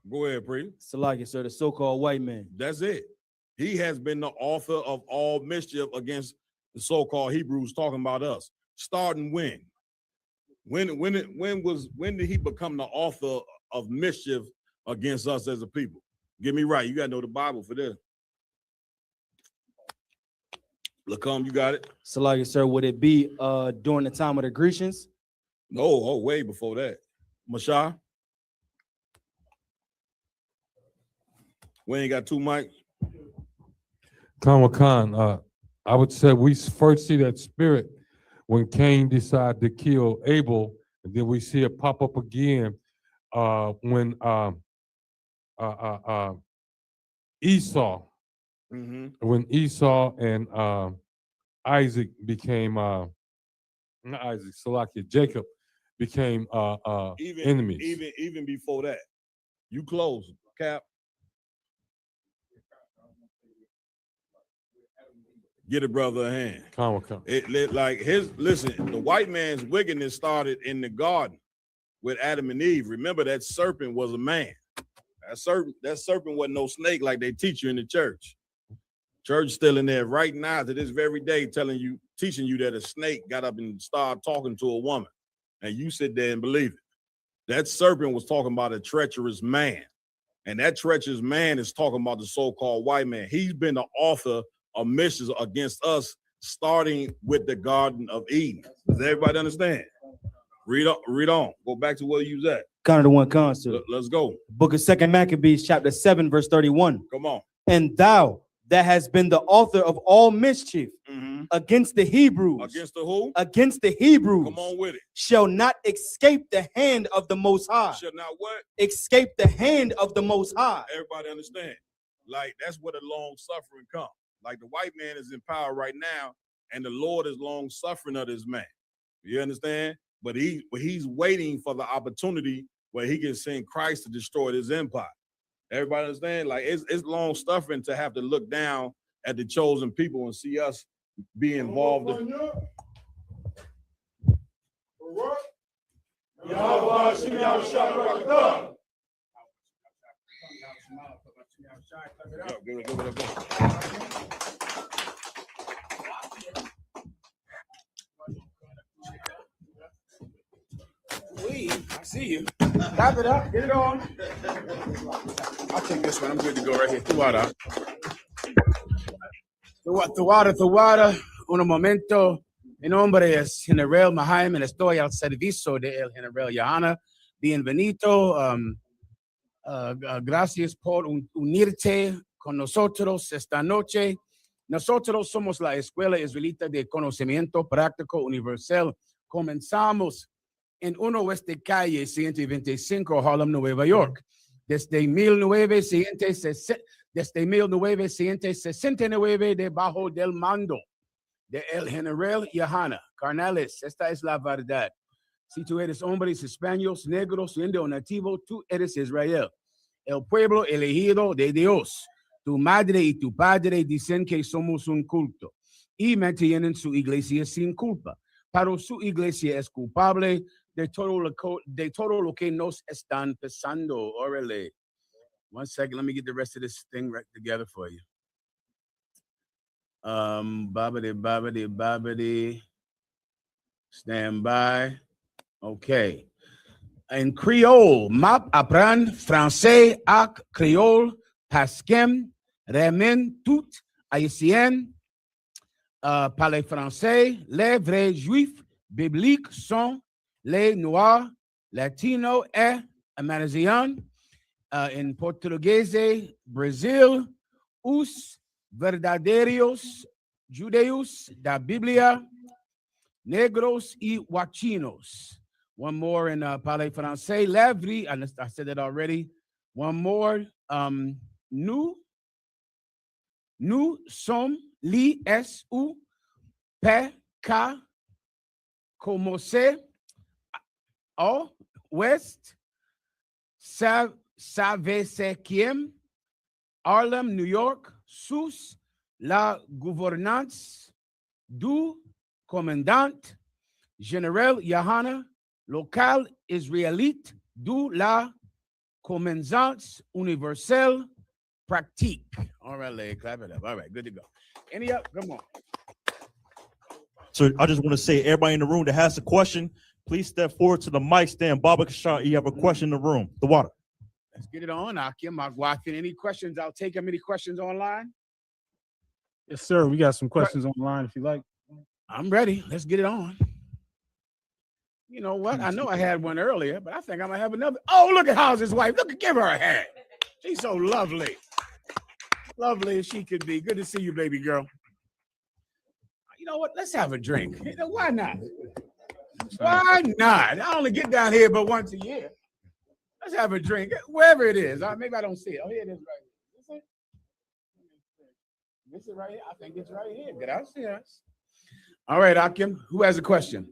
Go ahead, Pre. Salaki, sir, the so-called white man. That's it. He has been the author of all mischief against the so-called Hebrews, talking about us. Starting when? When did he become the author of mischief against us as a people? Get me right. You gotta know the Bible for this. Lacombe, you got it? Salaki, sir, would it be during the time of the Grecians? No, way before that. Mashah? We ain't got 2 mics. Khan, I would say we first see that spirit when Cain decided to kill Abel, and then we see it pop up again when Esau, when Esau and Isaac became not Isaac, Salakia, Jacob became enemies. Even before that, you close, Cap. Get a brother a hand. Come. Listen, the white man's wickedness started in the garden with Adam and Eve. Remember that serpent was a man. That serpent wasn't no snake like they teach you in the church. Church still in there right now to this very day teaching you that a snake got up and started talking to a woman. And you sit there and believe it. That serpent was talking about a treacherous man. And that treacherous man is talking about the so-called white man. He's been the author of mischief against us, starting with the Garden of Eden. Does everybody understand? Read on. Go back to where you was at. Count to one concept. Let's go. Book of Second Maccabees, chapter 7, verse 31. Come on. And thou that has been the author of all mischief against the Hebrews. Against the who? Against the Hebrews. Come on with it. Shall not escape the hand of the Most High. Shall not what? Escape the hand of the Most High. Everybody understand? Like that's where the long suffering comes. Like the white man is in power right now, and the Lord is long suffering of this man. You understand? But he's waiting for the opportunity where he can send Christ to destroy his empire. Everybody understand? Like it's long suffering to have to look down at the chosen people and see us be involved. I see you. Wrap it up. Get it on. I'll take this one. I'm good to go right here. Tuwada. Tuwada. Un momento. Mi nombre es General Mahayaman. Estoy al servicio de el General YAHANNA. Bienvenido. Gracias por unirte con nosotros esta noche. Nosotros somos la Escuela Israelita de Conocimiento Práctico Universal. Comenzamos en 1 Oeste Calle 125, Harlem, Nueva York. Desde 1969, debajo del mando de el General YAHANNA. Carnales, esta es la verdad. Si tú eres hombres hispanos, negros, indio, nativo, tú eres Israel, el pueblo elegido de Dios. Tu madre y tu padre dicen que somos un culto y mantienen su iglesia sin culpa, pero su iglesia es culpable de todo lo que nos están pasando. Órale. 1 second, let me get the rest of this thing right together for you. Babidi. Stand by. Okay. En Creole, map apprendre français ak Creole, pasquem, remen tout haïtien, parler français, les vrais juifs bibliques sont les noirs, latinos et américains. En portugués, Brasil, os verdadeiros judeus da Biblia, negros y huachinos. One more in parler français, lèvres, I said that already. One more, nous sommes l'I.S.U.P.K, como se, Ouest, savez quién, Harlem, New York, sous la gouvernance du commandant général YAHANNA, local israélite de la Commandance universelle pratique. All right, Leg, clap it up. All right, good to go. Any up? Come on. So I just want to say, everybody in the room that has a question, please step forward to the mic stand. Baba Kashan, you have a question in the room. The water. Let's get it on, Akim. Any questions? I'll take them. Any questions online? Yes, sir. We got some questions online if you like. I'm ready. Let's get it on. You know what? I know I had one earlier, but I think I'm gonna have another. Oh, look at how's his wife. Look, give her a hand. She's so lovely. Lovely as she could be. Good to see you, baby girl. You know what? Let's have a drink. You know, why not? Why not? I only get down here but once a year. Let's have a drink, wherever it is. Maybe I don't see it. Oh, here it is right here. This is right here. I think it's right here. Gracias. All right, Akim, who has a question?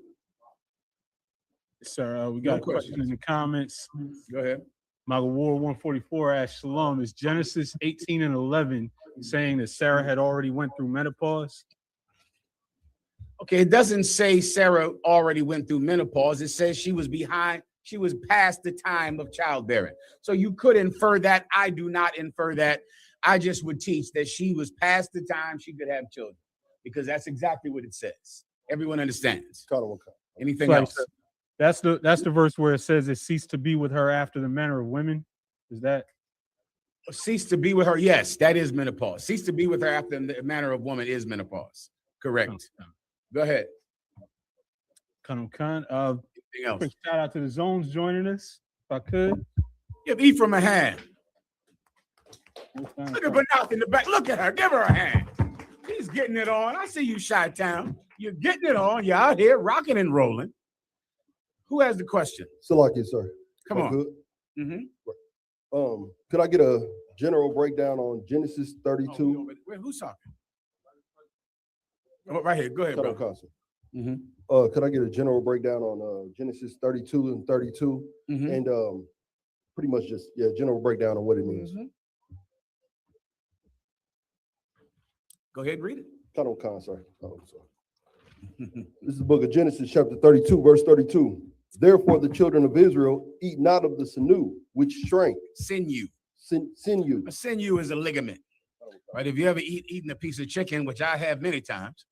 Yes, sir. We got questions in the comments. Go ahead. Maga War 144 asked Shalom, is Genesis 18 and 11 saying that Sarah had already went through menopause? Okay, it doesn't say Sarah already went through menopause. It says she was past the time of childbearing. So you could infer that. I do not infer that. I just would teach that she was past the time she could have children, because that's exactly what it says. Everyone understands. Anything else? That's the verse where it says it ceased to be with her after the manner of women. Is that? Cease to be with her. Yes, that is menopause. Cease to be with her after the manner of woman is menopause. Correct. Go ahead. Anything else? Quick shout out to the Zones joining us, if I could. Give Ephraim a hand. Look at Banath in the back. Look at her. Give her a hand. She's getting it on. I see you, Chi-Town. You're getting it on. You're out here rocking and rolling. Who has the question? Salaki, sir. Come on. Good? Could I get a general breakdown on Genesis 32? Who's talking? Oh, right here. Go ahead, bro. Could I get a general breakdown on Genesis 32 and 32? And pretty much just, general breakdown on what it means. Go ahead and read it. This is the book of Genesis, chapter 32, verse 32. Therefore, the children of Israel eat not of the sinew, which shrank. Sinew. Sinew. A sinew is a ligament. Right? If you ever eaten a piece of chicken, which I have many times,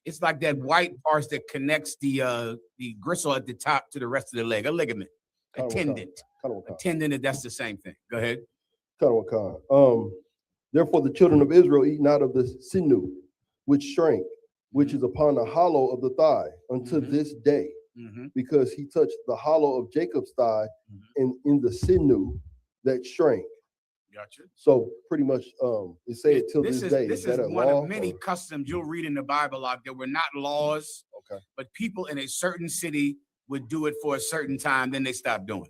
It's like that white part that connects the gristle at the top to the rest of the leg, a ligament, a tendon. A tendon, that's the same thing. Go ahead. Therefore the children of Israel eat not of the sinew, which shrank, which is upon the hollow of the thigh unto this day, because he touched the hollow of Jacob's thigh and in the sinew that shrank. Gotcha. So pretty much it said till this day. This is one of many customs you'll read in the Bible out there were not laws, but people in a certain city would do it for a certain time, then they stopped doing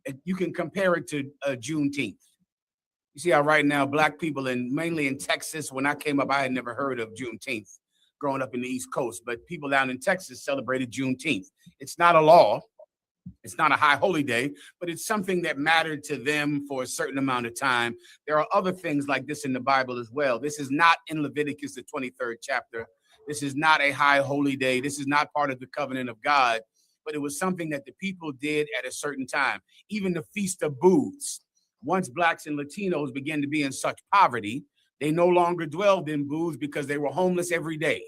it. You can compare it to Juneteenth. You see how right now black people, and mainly in Texas, when I came up, I had never heard of Juneteenth growing up in the East Coast, but people down in Texas celebrated Juneteenth. It's not a law. It's not a high holy day, but it's something that mattered to them for a certain amount of time. There are other things like this in the Bible as well. This is not in Leviticus, the 23rd chapter. This is not a high holy day. This is not part of the covenant of God, but it was something that the people did at a certain time. Even the Feast of Booths. Once blacks and Latinos began to be in such poverty, they no longer dwelled in booths because they were homeless every day.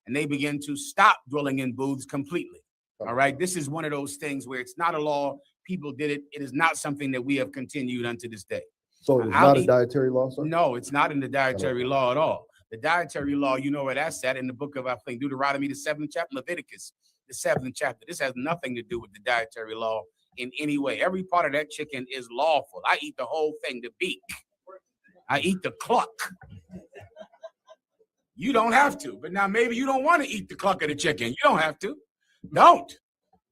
And they began to stop dwelling in booths completely. All right. This is one of those things where it's not a law. People did it. It is not something that we have continued unto this day. So it's not a dietary law, sir? No, it's not in the dietary law at all. The dietary law, you know where that's at in the book of, I think, Deuteronomy, the 7th chapter, Leviticus, the 7th chapter. This has nothing to do with the dietary law in any way. Every part of that chicken is lawful. I eat the whole thing, the beak. I eat the cluck. You don't have to. But now maybe you don't want to eat the cluck of the chicken. You don't have to. Don't.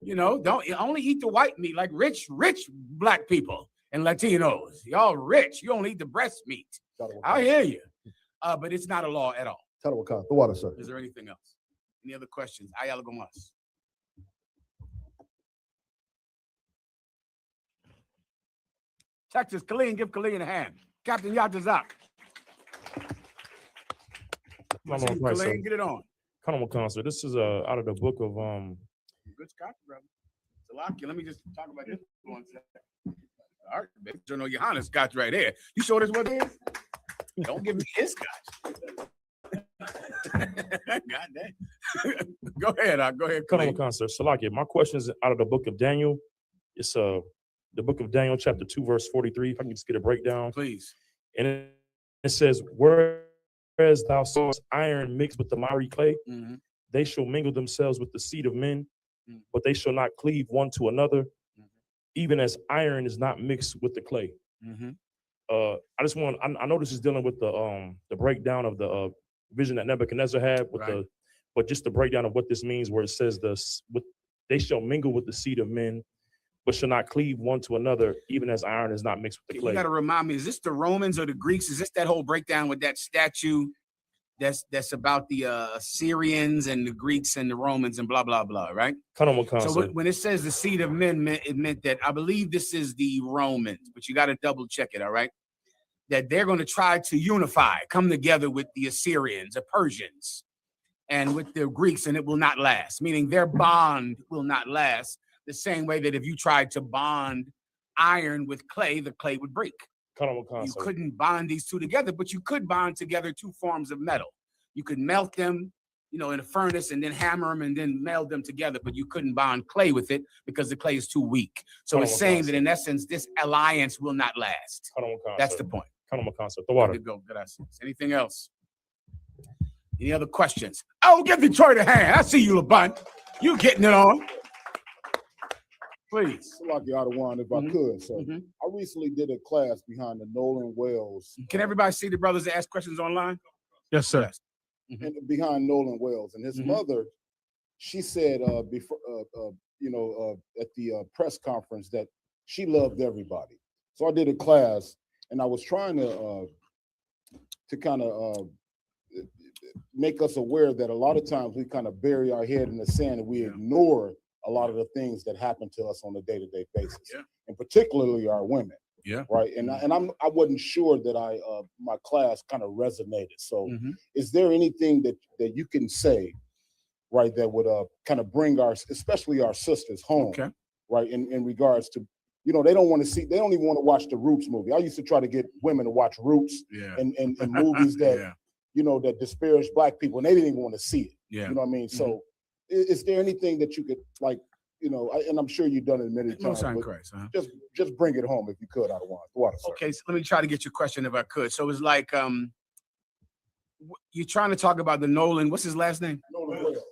You know, don't only eat the white meat like rich black people and Latinos. Y'all rich. You only eat the breast meat. I hear you. But it's not a law at all. The water, sir. Is there anything else? Any other questions? Ayala Gomas. Texas, Khalil, give Khalil a hand. Captain Yatazak. Khalil, get it on. Come on, concert. This is out of the book of Good Scotch, brother. Salaki, let me just talk about this for 1 second. All right, baby. You know YAHANNA Scotch right there. You sure this what it is? Don't give me his Scotch. God damn. Go ahead. Go ahead. Come on, concert. Salaki, my question is out of the book of Daniel. It's the book of Daniel, chapter 2, verse 43. If I can just get a breakdown. Please. And it says, whereas thou sawest iron mixed with the miry clay, they shall mingle themselves with the seed of men, but they shall not cleave one to another, even as iron is not mixed with the clay. I know this is dealing with the breakdown of the vision that Nebuchadnezzar had with but just the breakdown of what this means, where it says they shall mingle with the seed of men, but shall not cleave one to another, even as iron is not mixed with the clay. You got to remind me, is this the Romans or the Greeks? Is this that whole breakdown with that statue that's about the Assyrians and the Greeks and the Romans and blah, blah, blah, right? So when it says the seed of men, it meant that, I believe this is the Romans, but you got to double check it, all right? That they're going to try to unify, come together with the Assyrians, the Persians, and with the Greeks, and it will not last, meaning their bond will not last. The same way that if you tried to bond iron with clay, the clay would break. You couldn't bond these two together, but you could bond together two forms of metal. You could melt them, in a furnace and then hammer them and then meld them together, but you couldn't bond clay with it because the clay is too weak. So it's saying that in essence, this alliance will not last. That's the point. The water. Go. Anything else? Any other questions? Oh, give Detroit a hand. I see you, LeBun. You getting it on. Please. Lucky out of one, if I could. So I recently did a class behind the Nolan Wells. Can everybody see the brothers that ask questions online? Yes, sir. And behind Nolan Wells. And his mother, she said before at the press conference that she loved everybody. So I did a class and I was trying to kind of make us aware that a lot of times we kind of bury our head in the sand and we ignore a lot of the things that happen to us on a day-to-day basis, and particularly our women. Right. And I wasn't sure that my class kind of resonated. So is there anything that you can say, right, that would kind of bring especially our sisters home, right, in regards to, they don't even want to watch the Roots movie. I used to try to get women to watch Roots and movies that you know, that disparaged black people, and they didn't even want to see it. Yeah. You know what I mean? So is there anything that you could, like, you know, and I'm sure you've done it many times, but Christ, just bring it home if you could out of water. Okay, so let me try to get your question if I could. So it's like you're trying to talk about the Nolan, what's his last name?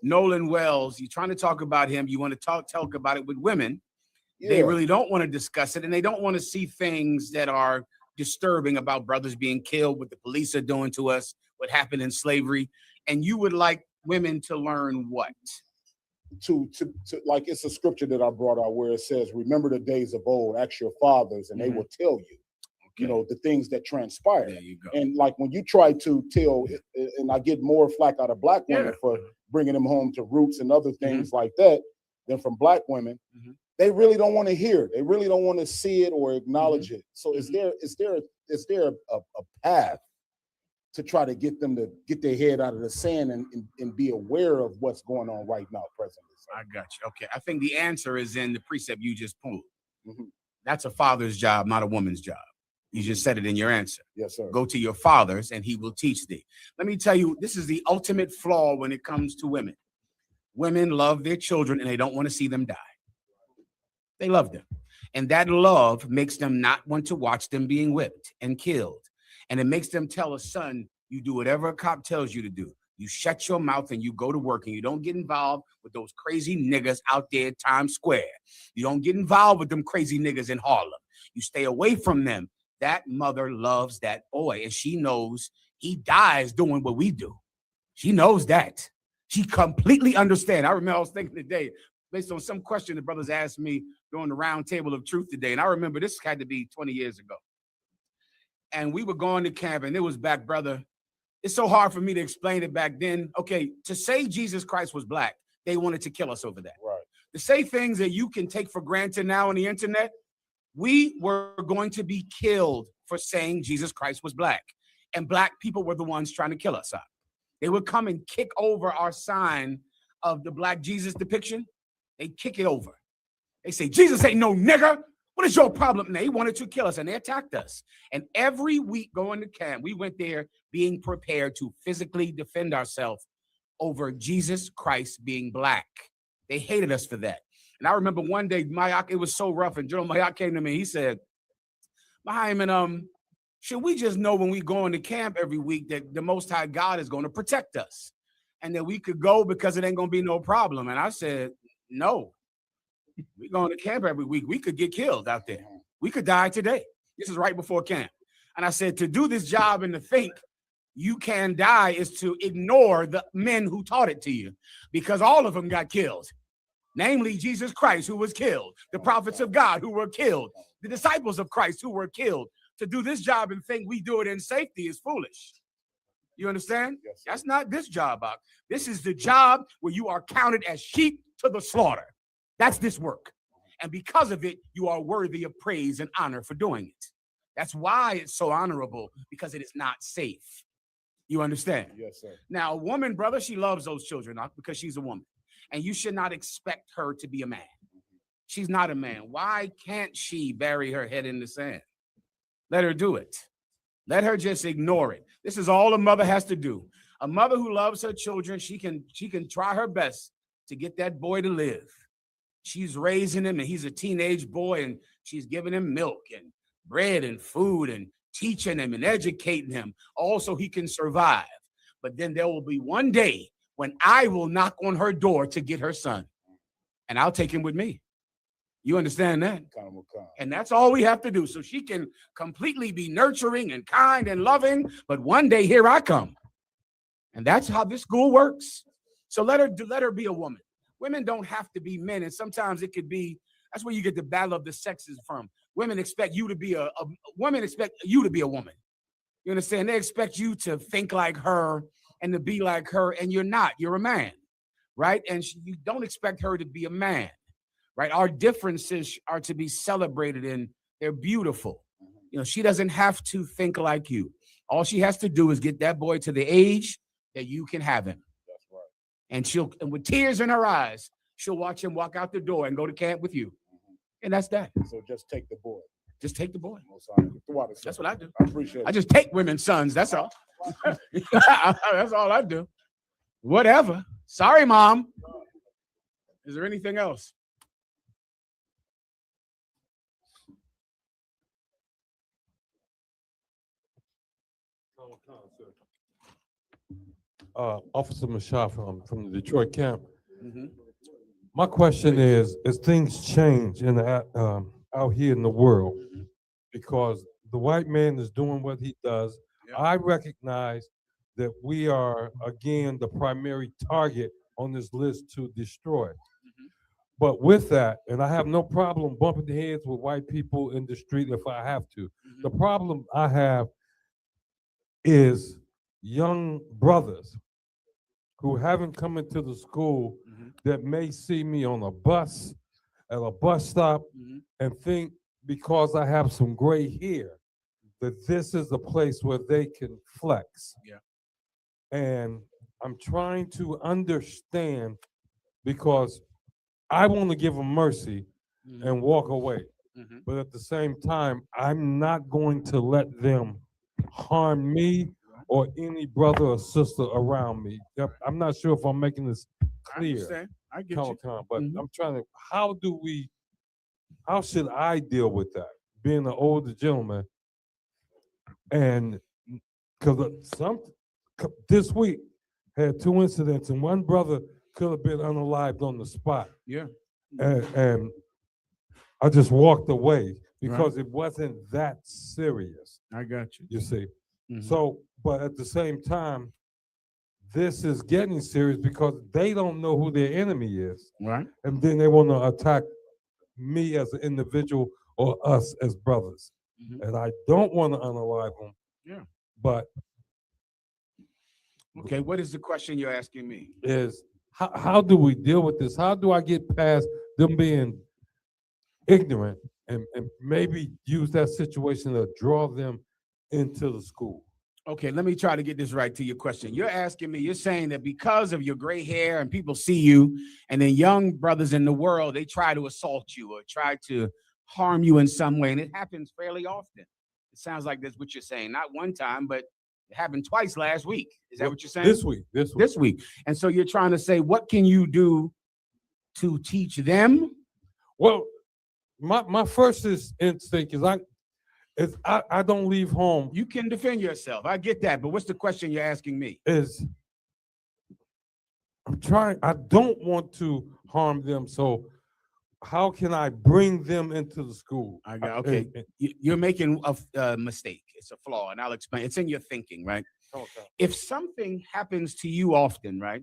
Nolan Wells. You're trying to talk about him. You want to talk about it with women. They really don't want to discuss it, and they don't want to see things that are disturbing about brothers being killed, what the police are doing to us, what happened in slavery. And you would like women to learn what? To like, it's a scripture that I brought out where it says, remember the days of old, ask your fathers, and they will tell you, you know, the things that transpired. There you go. And like when you try to tell, and I get more flack out of black women for bringing them home to roots and other things like that than from black women, they really don't want to hear it. They really don't want to see it or acknowledge it. So is there a path to try to get them to get their head out of the sand and be aware of what's going on right now, presently? I got you. Okay. I think the answer is in the precept you just pulled. That's a father's job, not a woman's job. You just said it in your answer. Yes, sir. Go to your fathers and he will teach thee. Let me tell you, this is the ultimate flaw when it comes to women. Women love their children and they don't want to see them die. They love them. And that love makes them not want to watch them being whipped and killed. And it makes them tell a son, you do whatever a cop tells you to do. You shut your mouth and you go to work and you don't get involved with those crazy niggas out there at Times Square. You don't get involved with them crazy niggas in Harlem. You stay away from them. That mother loves that boy and she knows he dies doing what we do. She knows that. She completely understands. I remember I was thinking today, based on some question the brothers asked me during the round table of truth today. And I remember this had to be 20 years ago. And we were going to camp and it was back, brother. It's so hard for me to explain it back then. Okay, to say Jesus Christ was black, they wanted to kill us over that. Right. To say things that you can take for granted now on the internet, we were going to be killed for saying Jesus Christ was black. And black people were the ones trying to kill us out. They would come and kick over our sign of the black Jesus depiction. They kick it over. They say, Jesus ain't no nigger. What is your problem? And they wanted to kill us and they attacked us. And every week going to camp, we went there being prepared to physically defend ourselves over Jesus Christ being black. They hated us for that. And I remember one day, it was so rough, and General Mayak came to me. He said, Mahayaman, should we just know when we go into camp every week that the Most High God is going to protect us and that we could go because it ain't going to be no problem? And I said, no. We going to camp every week. We could get killed out there. We could die today. This is right before camp. And I said, to do this job and to think you can die is to ignore the men who taught it to you, because all of them got killed. Namely, Jesus Christ, who was killed, the prophets of God who were killed, the disciples of Christ who were killed. To do this job and think we do it in safety is foolish. You understand? Yes, that's not this job, Ak. This is the job where you are counted as sheep to the slaughter. That's this work. And because of it, you are worthy of praise and honor for doing it. That's why it's so honorable, because it is not safe. You understand? Yes, sir. Now, a woman, brother, she loves those children, Ak, because she's a woman. And you should not expect her to be a man. She's not a man. Why can't she bury her head in the sand? Let her do it. Let her just ignore it. This is all a mother has to do. A mother who loves her children, she can try her best to get that boy to live. She's raising him, and he's a teenage boy, and she's giving him milk and bread and food and teaching him and educating him, all so he can survive. But then there will be one day when I will knock on her door to get her son, and I'll take him with me. You understand that? And that's all we have to do. So she can completely be nurturing and kind and loving, but one day here I come. And that's how this school works. So let her be a woman. Women don't have to be men. And sometimes it could be, that's where you get the battle of the sexes from. Women expect you to be women expect you to be a woman. You understand? They expect you to think like her and to be like her, and you're not. You're a man, right? And you don't expect her to be a man. Right? Our differences are to be celebrated, and they're beautiful. You know, she doesn't have to think like you. All she has to do is get that boy to the age that you can have him. That's And right. and with tears in her eyes, she'll watch him walk out the door and go to camp with you. And that's that. So just take the boy. Just take the boy. That's That's what I do. I appreciate I it. just take women's sons. That's all. That's all I do. Whatever. Sorry, Mom. Is there anything else? Officer Mashah from the Detroit camp. Mhm. My question is, as things change in the, out here in the world, because the white man is doing what he does, I recognize that we are, again, the primary target on this list to destroy. But with that, and I have no problem bumping heads with white people in the street if I have to. The problem I have is young brothers who haven't come into the school that may see me on a bus, at a bus stop, and think because I have some gray hair, that this is a place where they can flex. Yeah. And I'm trying to understand, because I want to give them mercy and walk away. But at the same time, I'm not going to let them harm me or any brother or sister around me. I'm not sure if I'm making this clear. I understand. I get you. But I'm trying to, how should I deal with that? Being an older gentleman, and because this week had 2 incidents, and one brother could have been unalived on the spot. Yeah. And I just walked away because it wasn't that serious. I got you. You see. So, but at the same time, this is getting serious because they don't know who their enemy is. Right. And then they want to attack me as an individual or us as brothers. And I don't want to unalive them. Yeah. But okay, what is the question you're asking me? Is how do we deal with this? How do I get past them being ignorant and maybe use that situation to draw them into the school? Okay, let me try to get this right to your question. You're asking me, you're saying that because of your gray hair and people see you, and then young brothers in the world, they try to assault you or try to harm you in some way, and it happens fairly often. It sounds like that's what you're saying. Not one time, but it happened twice last week. Is that what you're saying? This week. And so you're trying to say, what can you do to teach them? Well, my first instinct is I don't leave home. You can defend yourself. I get that. But what's the question you're asking me? I don't want to harm them. So how can I bring them into the school? Okay. You're making a mistake. It's a flaw, and I'll explain. It's in your thinking, right? Okay. If something happens to you often, right,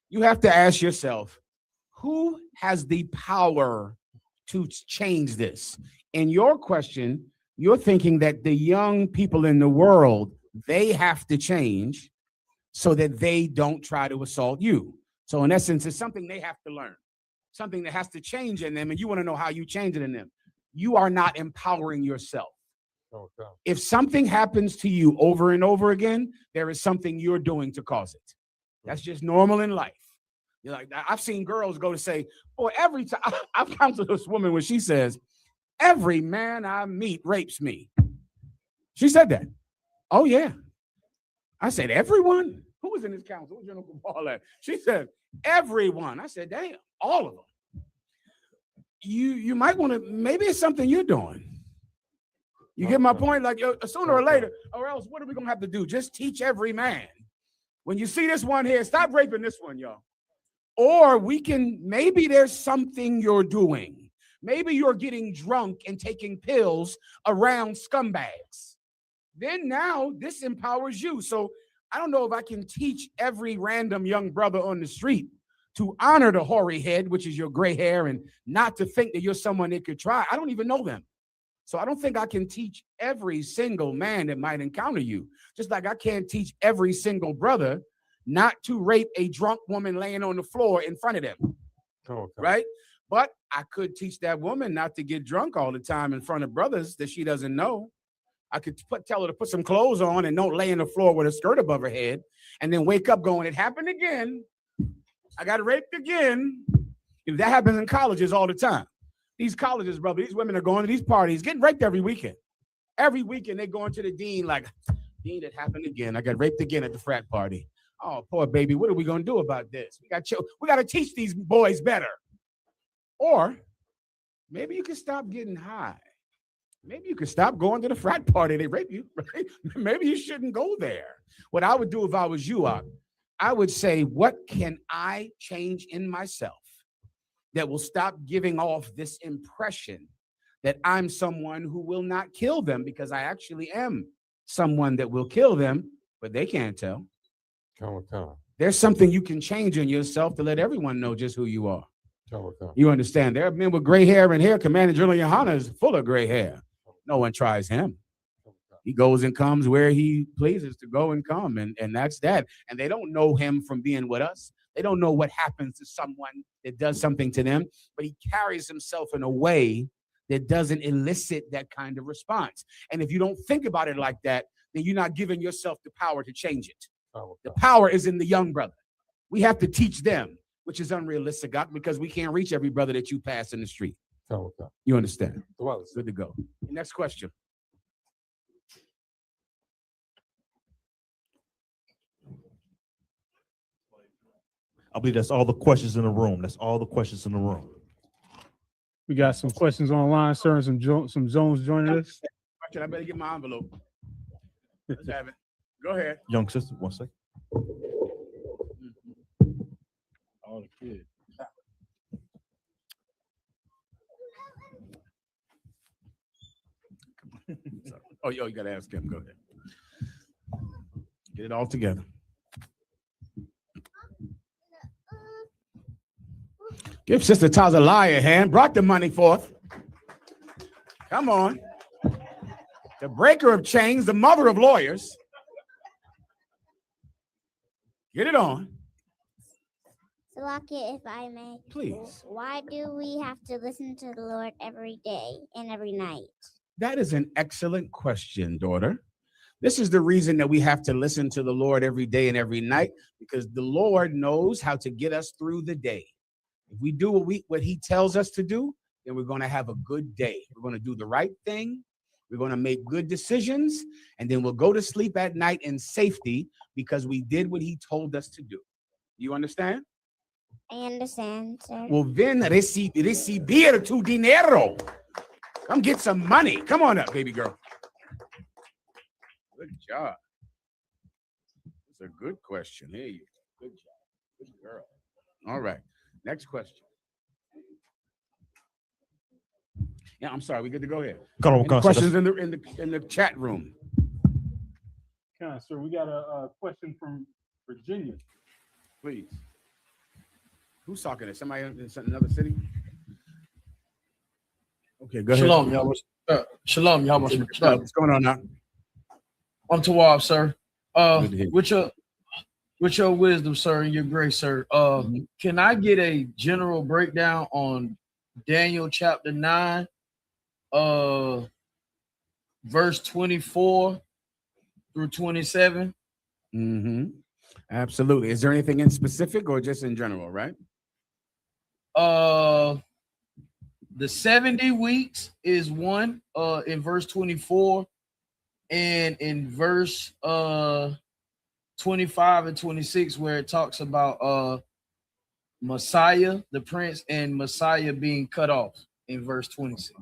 you have to ask yourself, who has the power to change this? In your question, you're thinking that the young people in the world, they have to change so that they don't try to assault you. So in essence, it's something they have to learn, something that has to change in them, and you want to know how you change it in them. You are not empowering yourself. Okay. If something happens to you over and over again, there is something you're doing to cause it. That's just normal in life. You're like, I've seen girls go to say, oh, every time I've counseled this woman when she says, every man I meet rapes me. She said that. Oh, yeah. I said, everyone? Who was in this council? Who's Uncle Paul at? She said, everyone. I said, damn, all of them. You might want to, maybe it's something you're doing. You get my point? Like sooner or later, or else what are we going to have to do? Just teach every man. When you see this one here, stop raping this one, y'all. Or maybe there's something you're doing. Maybe you're getting drunk and taking pills around scumbags. Then now this empowers you. So I don't know if I can teach every random young brother on the street to honor the hoary head, which is your gray hair, and not to think that you're someone they could try. I don't even know them. So I don't think I can teach every single man that might encounter you. Just like I can't teach every single brother not to rape a drunk woman laying on the floor in front of them. Okay. Right? But I could teach that woman not to get drunk all the time in front of brothers that she doesn't know. I could tell her to put some clothes on and don't lay on the floor with a skirt above her head and then wake up going, it happened again. I got raped again. That happens in colleges all the time. These colleges, brother, these women are going to these parties, getting raped every weekend. Every weekend they going to the dean like, dean, it happened again. I got raped again at the frat party. Oh, poor baby. What are we going to do about this? We got to teach these boys better. Or maybe you can stop getting high. Maybe you can stop going to the frat party. They rape you. Right? Maybe you shouldn't go there. What I would do if I was you, I would say, what can I change in myself that will stop giving off this impression that I'm someone who will not kill them, because I actually am someone that will kill them, but they can't tell. There's something you can change in yourself to let everyone know just who you are. You understand? There are men with gray hair and hair. Commander General YAHANNA is full of gray hair. No one tries him. He goes and comes where he pleases to go and come, and that's that. And they don't know him from being with us. They don't know what happens to someone that does something to them, but he carries himself in a way that doesn't elicit that kind of response. And if you don't think about it like that, then you're not giving yourself the power to change it. The power is in the young brother. We have to teach them, which is unrealistic, because we can't reach every brother that you pass in the street. You understand? Good to go. Next question. I believe that's all the questions in the room. That's all the questions in the room. We got some questions online, sir, and some zones joining us. I better get my envelope. Let's have it. Go ahead. Young sister, 1 second. All the kids. Oh, yo, you gotta ask him. Go ahead. Get it all together. Give Sister Tazalai a hand. Brought the money forth. Come on. The breaker of chains, the mother of lawyers. Get it on. Salaki, if I may. Please. Why do we have to listen to the Lord every day and every night? That is an excellent question, daughter. This is the reason that we have to listen to the Lord every day and every night, because the Lord knows how to get us through the day. If we do what he tells us to do, then we're going to have a good day. We're going to do the right thing. We're going to make good decisions, and then we'll go to sleep at night in safety because we did what he told us to do. You understand? I understand, sir. Well, then recibir tu dinero. Come get some money. Come on up, baby girl. Good job. That's a good question. Here you go. Good job. Good girl. All right. Next question. Yeah, I'm sorry. We good to go ahead. Any questions in the chat room? Okay, sir. We got a question from Virginia. Please. Who's talking to somebody in another city? Okay, go ahead. Shalom, y'all. Shalom, y'all. What's going on now? I'm Tawab, sir. With your wisdom, sir, and your grace, sir. Can I get a general breakdown on Daniel chapter 9, verse 24 through 27? Mm-hmm. Absolutely. Is there anything in specific or just in general, right? The 70 weeks is one in verse 24, and in verse 25 and 26, where it talks about Messiah, the prince, and Messiah being cut off in verse 26.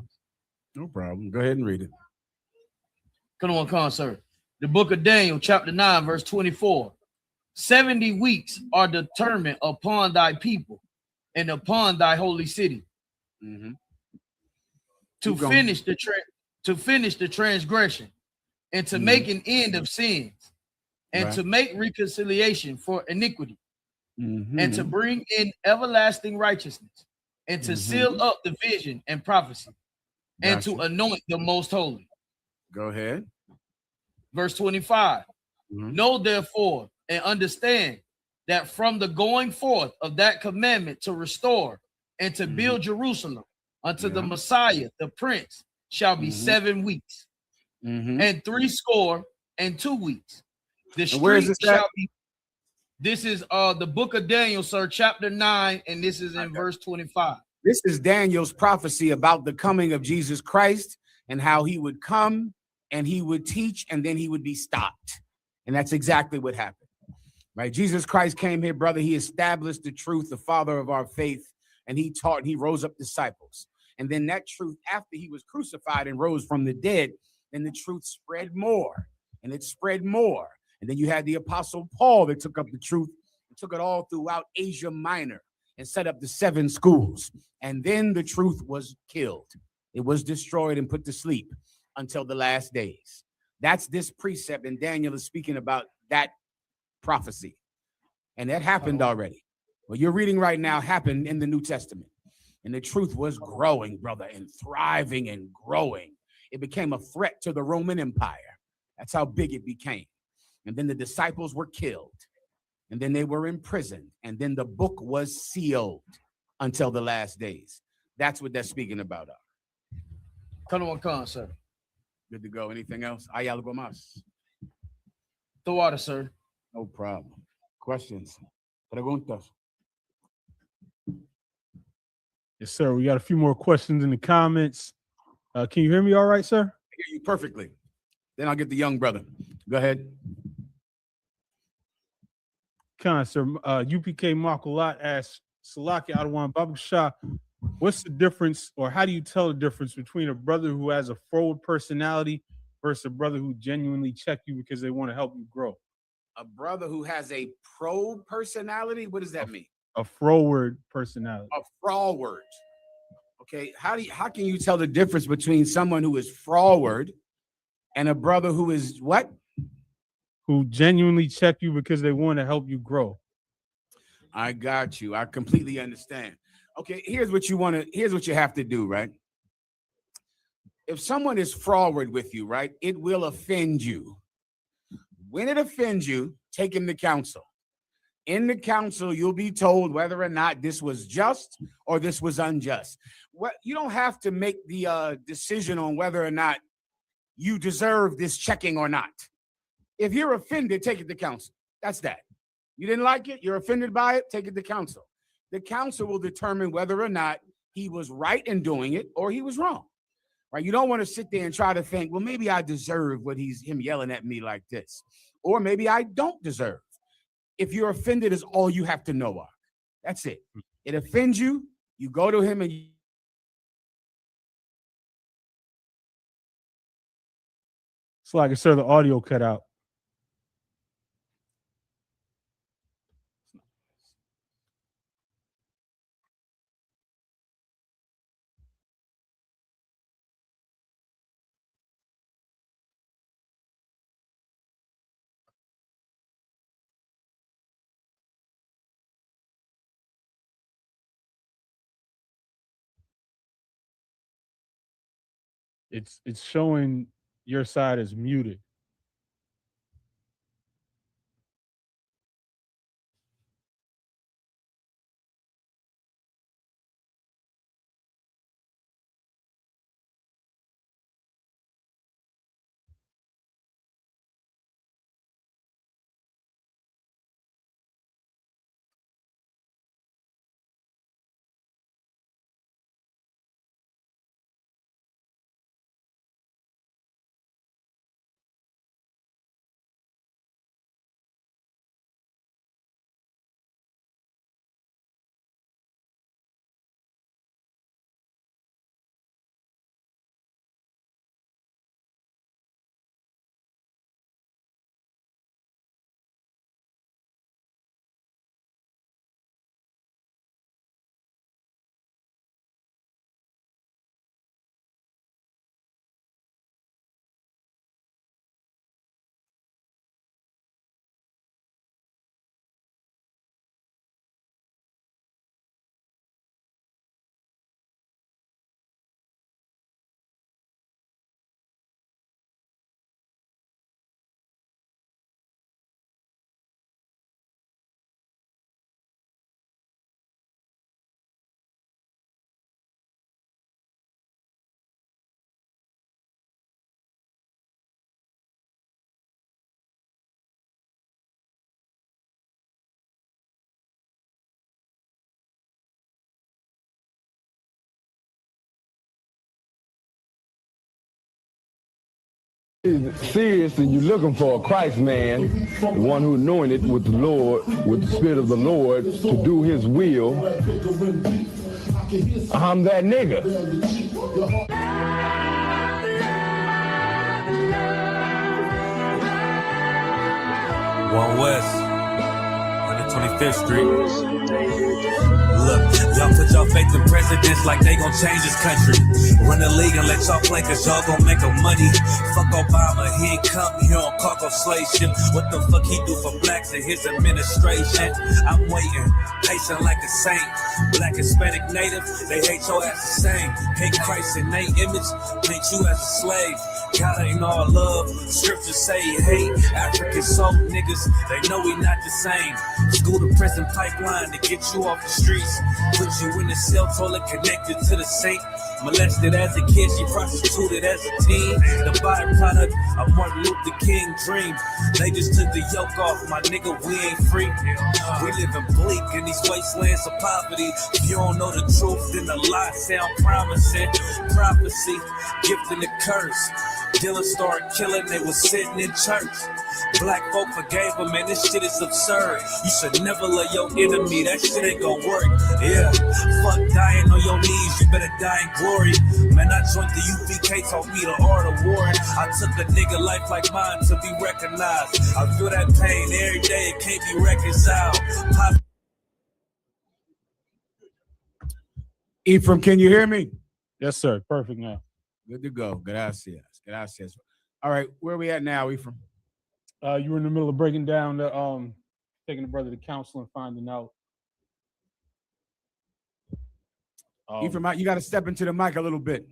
No problem. Go ahead and read it. Come on, sir. The book of Daniel, chapter 9, verse 24. 70 weeks are determined upon thy people and upon thy holy city, to finish the transgression, and to make an end of sins, and to make reconciliation for iniquity, and to bring in everlasting righteousness, and to seal up the vision and prophecy, and to anoint the most holy. Go ahead. Verse 25. Know therefore and understand that from the going forth of that commandment to restore and to build Jerusalem unto the Messiah, the Prince, shall be 7 weeks, and 62 weeks. The street shall be. This is the book of Daniel, sir, chapter 9, and this is in verse 25. This is Daniel's prophecy about the coming of Jesus Christ and how he would come and he would teach and then he would be stopped. And that's exactly what happened. Right? Jesus Christ came here, brother. He established the truth, the father of our faith, and he taught, and he rose up disciples. And then that truth, after he was crucified and rose from the dead, then the truth spread more and it spread more. And then you had the apostle Paul that took up the truth and took it all throughout Asia Minor and set up the 7 schools. And then the truth was killed. It was destroyed and put to sleep until the last days. That's this precept, and Daniel is speaking about that prophecy. And that happened already. What you're reading right now happened in the New Testament. And the truth was growing, brother, and thriving and growing. It became a threat to the Roman Empire. That's how big it became. And then the disciples were killed. And then they were imprisoned. And then the book was sealed until the last days. That's what that's speaking about. Come on, come, sir. Good to go. Anything else? Hay algo más? The water, sir. No problem. Questions? Preguntas? Yes, sir. We got a few more questions in the comments. Can you hear me all right, sir? I hear you perfectly. Then I'll get the young brother. Go ahead. Sir. UPK Makulat asks, Salaki Adawan Babu Shah, what's the difference, or how do you tell the difference between a brother who has a forward personality versus a brother who genuinely check you because they want to help you grow? A brother who has a pro personality? What does that mean? A forward personality. A froward. Okay, how can you tell the difference between someone who is froward and a brother who is what? Who genuinely check you because they want to help you grow. I got you. I completely understand. Okay, here's what you have to do, right? If someone is froward with you, right, it will offend you. When it offends you, take him to counsel. In the council, you'll be told whether or not this was just or this was unjust. You don't have to make the decision on whether or not you deserve this checking or not. If you're offended, take it to council. That's that. You didn't like it, you're offended by it, take it to council. The council will determine whether or not he was right in doing it or he was wrong. Right? You don't want to sit there and try to think, well, maybe I deserve what him yelling at me like this, or maybe I don't deserve. If you're offended, is all you have to know of. That's it. It offends you, you go to him and It's like, sir, the audio cut out. It's showing your side is muted. serious and you're looking for a Christ man, the one who's anointed with the Lord, with the Spirit of the Lord to do his will, I'm that nigga. One West, 125th Street. Look, y'all put your faith in presidents like they gon' change this country. Run the league and let y'all play cause y'all gon' make a money. Fuck Obama, he ain't come here on caucusation. What the fuck he do for blacks in his administration? I'm waiting, patient like a saint. Black, Hispanic, Native, they hate your ass the same. Hate Christ in their image, paint you as a slave. God ain't all love, scriptures say he hate. African soul niggas, they know we not the same. School to prison pipeline to get you off the streets. Put you in the cell, toilet connected to the sink. Molested as a kid, she prostituted as a teen. The byproduct of Martin Luther King dream. They just took the yoke off, my nigga, we ain't free. We living bleak in these wastelands of poverty. If you don't know the truth, then the lie sound promising. Prophecy, gift and the curse. Dylan started killing, they was sitting in church. Black folk forgave him, man, this shit is absurd. You should never love your enemy, that shit ain't gon' work. Yeah, fuck dying on your knees, you better die in glory. Man, I joined the U.P.K, taught me the art of warring. I took a nigga life like mine to be recognized. I feel that pain every day, it can't be reconciled. Ephraim, can you hear me? Yes, sir. Perfect now. Good to go. Gracias. Gracias. All right, where are we at now, Ephraim? You were in the middle of breaking down the taking the brother to counsel and finding out. Ephraim, you got to step into the mic a little bit.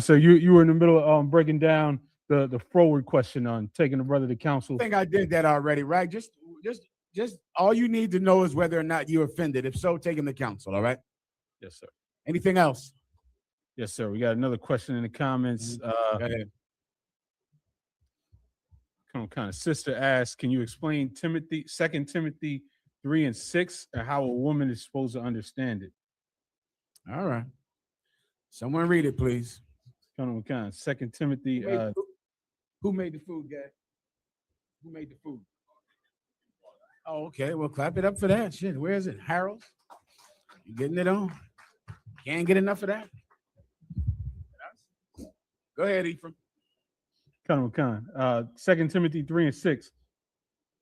So you were in the middle of breaking down the forward question on taking the brother to counsel. I think I did that already, right? Just all you need to know is whether or not you're offended. If so, take him to counsel, all right? Yes, sir. Anything else? Yes, sir. We got another question in the comments. Go ahead. Kind of sister asks, can you explain 2 Timothy 3:6 and how a woman is supposed to understand it? All right. Someone read it, please. Kind of 2 Timothy. Who made the food, guy? Who made the food? Oh, okay. Well, clap it up for that. Shit, where is it? Harold? You getting it on? Can't get enough of that. Go ahead, Ephraim. 2 Timothy 3:6.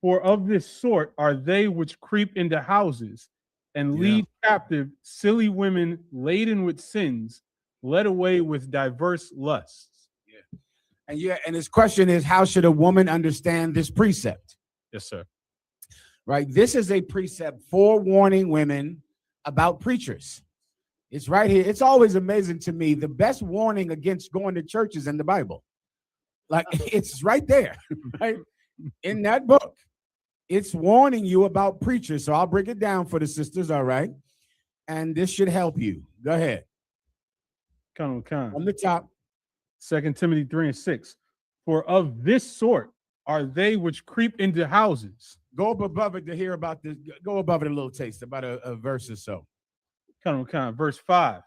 For of this sort are they which creep into houses and lead captive silly women laden with sins, led away with diverse lusts. And his question is, how should a woman understand this precept? Yes, sir. Right. This is a precept forewarning women about preachers. It's right here. It's always amazing to me. The best warning against going to church is in the Bible. Like, it's right there, right? In that book. It's warning you about preachers. So I'll break it down for the sisters, all right? And this should help you. Go ahead. On the top. 2 Timothy 3:6. For of this sort are they which creep into houses. Go up above it to hear about this. Go above it a little taste, about a verse or so. Verse 5.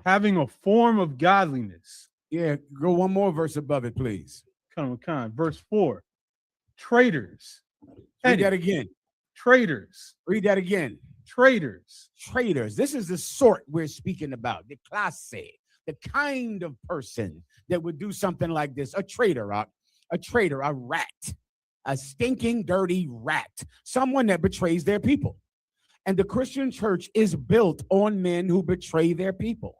Having a form of godliness. Yeah, go one more verse above it, please. Verse 4. Traitors. Read that again. Traitors. Read that again. Traitors. Traitors. This is the sort we're speaking about. The classe, the kind of person that would do something like this. A traitor, a rat, a stinking, dirty rat, someone that betrays their people. And the Christian church is built on men who betray their people.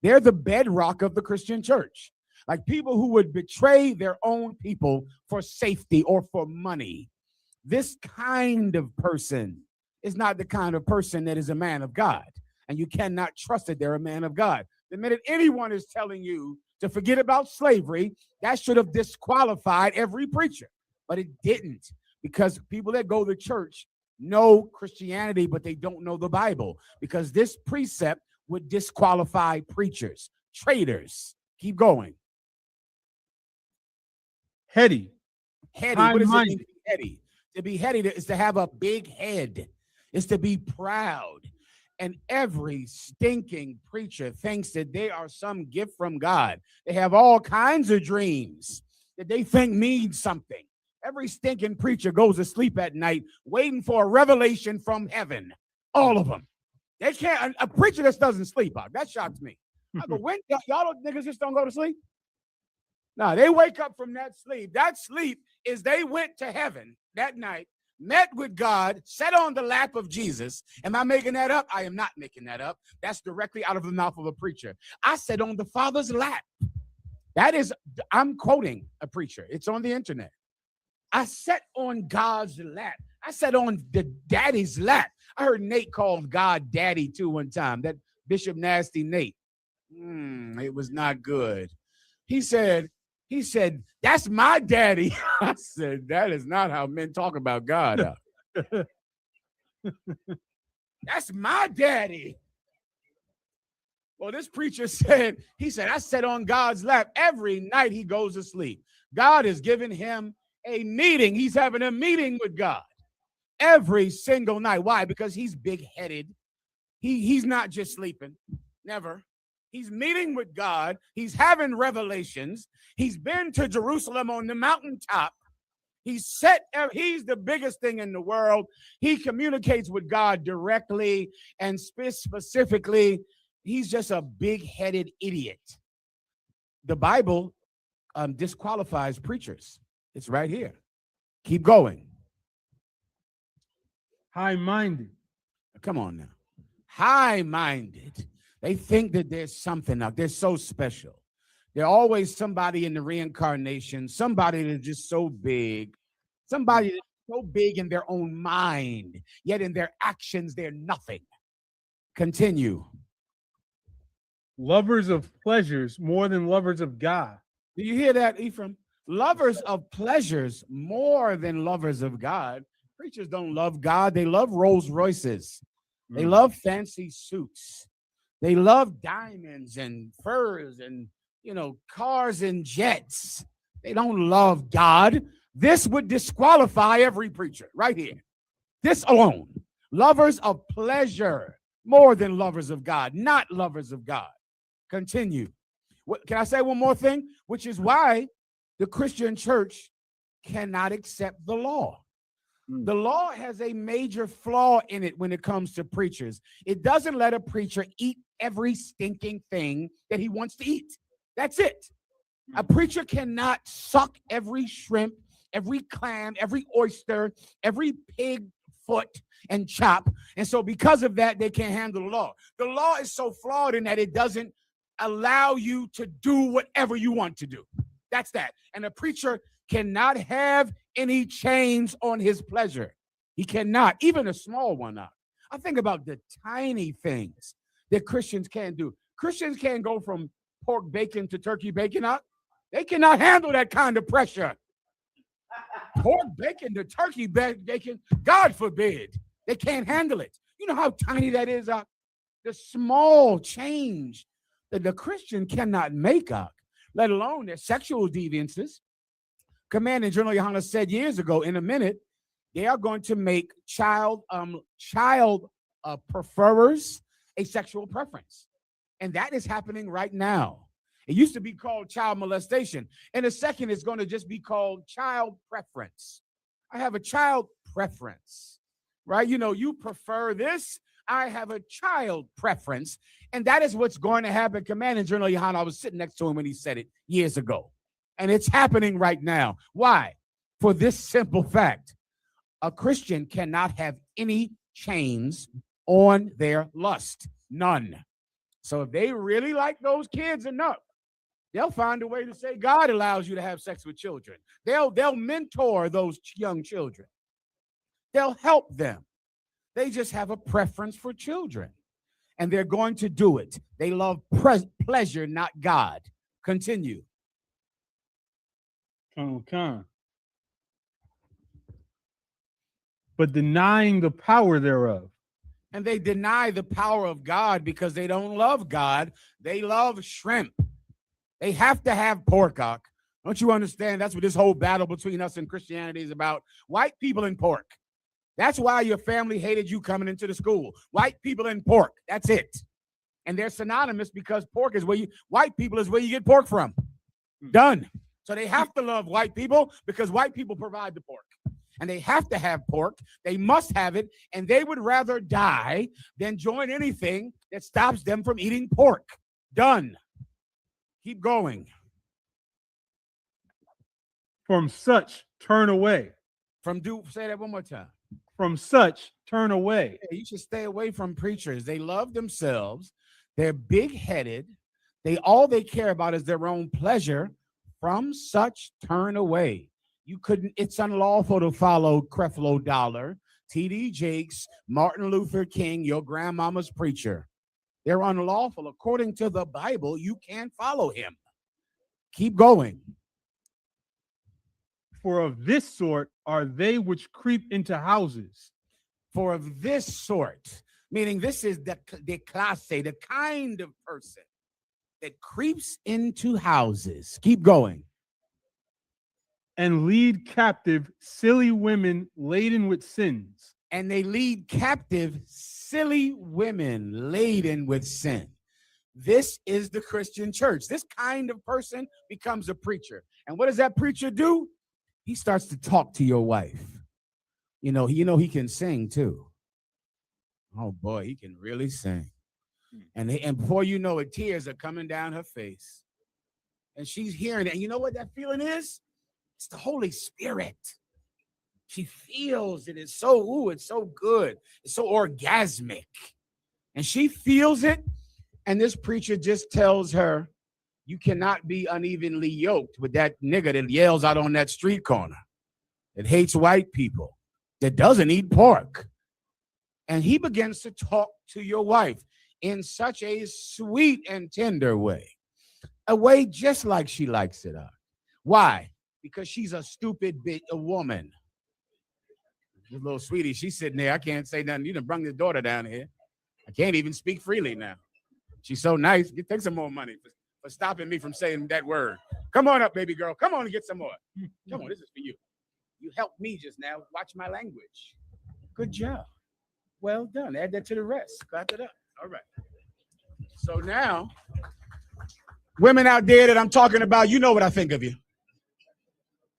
They're the bedrock of the Christian church. Like people who would betray their own people for safety or for money. This kind of person is not the kind of person that is a man of God. And you cannot trust that they're a man of God. The minute anyone is telling you to forget about slavery, that should have disqualified every preacher. But it didn't, because people that go to church know Christianity, but they don't know the Bible, because this precept would disqualify preachers, traitors. Keep going. Heady. What does it mean to be heady? To be heady is to have a big head. It's to be proud. And every stinking preacher thinks that they are some gift from God. They have all kinds of dreams. that they think means something. Every stinking preacher goes to sleep at night waiting for a revelation from heaven. All of them. They can't. A preacher that doesn't sleep, that shocks me. I go, when y'all niggas just don't go to sleep? No, they wake up from that sleep. That sleep is they went to heaven that night, met with God, sat on the lap of Jesus. Am I making that up? I am not making that up. That's directly out of the mouth of a preacher. I sat on the Father's lap. That is, I'm quoting a preacher. It's on the internet. I sat on God's lap. I sat on the daddy's lap. I heard Nate call God daddy too one time. That Bishop Nasty Nate. It was not good. He said, that's my daddy. I said, that is not how men talk about God. That's my daddy. Well, this preacher said, I sat on God's lap. Every night he goes to sleep. God is giving him a meeting. He's having a meeting with God every single night. Why? Because he's big-headed. He's not just sleeping. Never. He's meeting with God. He's having revelations. He's been to Jerusalem on the mountaintop. He's the biggest thing in the world. He communicates with God directly and specifically. He's just a big-headed idiot. The Bible disqualifies preachers. It's right here. Keep going. High-minded. Come on now. High-minded. They think that there's something out. They're so special. They're always somebody in the reincarnation, somebody that's just so big, somebody that's so big in their own mind, yet in their actions, they're nothing. Continue. Lovers of pleasures more than lovers of God. Do you hear that, Ephraim? Lovers of pleasures more than lovers of God. Preachers don't love God. They love Rolls Royces. They love fancy suits. They love diamonds and furs and, cars and jets. They don't love God. This would disqualify every preacher right here. This alone. Lovers of pleasure more than lovers of God, not lovers of God. Continue. Can I say one more thing? Which is why the Christian church cannot accept the law. The law has a major flaw in it when it comes to preachers. It doesn't let a preacher eat every stinking thing that he wants to eat. That's it. A preacher cannot suck every shrimp, every clam, every oyster, every pig foot and chop. And so because of that, they can't handle the law. The law is so flawed in that it doesn't allow you to do whatever you want to do. That's that. And a preacher cannot have any chains on his pleasure. He cannot, even a small one. I think about the tiny things that Christians can do. Christians can't go from pork bacon to turkey bacon. They cannot handle that kind of pressure. Pork bacon to turkey bacon, God forbid. They can't handle it. You know how tiny that is? The small change that the Christian cannot make up, let alone their sexual deviances. Commanding General YAHANNA said years ago, in a minute, they are going to make child preferers a sexual preference. And that is happening right now. It used to be called child molestation. In a second, it's going to just be called child preference. I have a child preference, right? You prefer this. I have a child preference. And that is what's going to happen. Commanding General YAHANNA, I was sitting next to him when he said it years ago. And it's happening right now. Why? For this simple fact. A Christian cannot have any chains on their lust. None. So if they really like those kids enough, they'll find a way to say God allows you to have sex with children. They'll mentor those young children. They'll help them. They just have a preference for children. And they're going to do it. They love pleasure, not God. Continue. But denying the power thereof. And they deny the power of God because they don't love God. They love shrimp. They have to have pork. Don't you understand? That's what this whole battle between us and Christianity is about. White people and pork. That's why your family hated you coming into the school. White people and pork. That's it. And they're synonymous because pork is white people is where you get pork from. Done. So they have to love white people because white people provide the pork. And they have to have pork. They must have it. And they would rather die than join anything that stops them from eating pork. Done. Keep going. From such, turn away. Say that one more time. From such, turn away. Yeah, you should stay away from preachers. They love themselves. They're big-headed. All they care about is their own pleasure. From such, turn away. It's unlawful to follow Creflo Dollar, T.D. Jakes, Martin Luther King, your grandmama's preacher. They're unlawful. According to the Bible, you can't follow him. Keep going. For of this sort are they which creep into houses. For of this sort, meaning this is the classe, the kind of person that creeps into houses. Keep going. And lead captive silly women laden with sins. And they lead captive silly women laden with sin. This is the Christian church. This kind of person becomes a preacher. And what does that preacher do? He starts to talk to your wife. You know he can sing too. Oh boy, he can really sing. And before you know it, tears are coming down her face. And she's hearing it. And you know what that feeling is? It's the Holy Spirit. She feels it. It's so good. It's so orgasmic. And she feels it. And this preacher just tells her, you cannot be unevenly yoked with that nigga that yells out on that street corner, that hates white people, that doesn't eat pork. And he begins to talk to your wife in such a sweet and tender way, a way just like she likes it. Why? Because she's a stupid woman. This little sweetie, she's sitting there. I can't say nothing. You done bring this daughter down here. I can't even speak freely now. She's so nice. You take some more money for stopping me from saying that word. Come on up, baby girl. Come on and get some more. Come on, this is for you. You helped me just now. Watch my language. Good job. Well done. Add that to the rest. Clap it up. All right. So now, women out there that I'm talking about, you know what I think of you.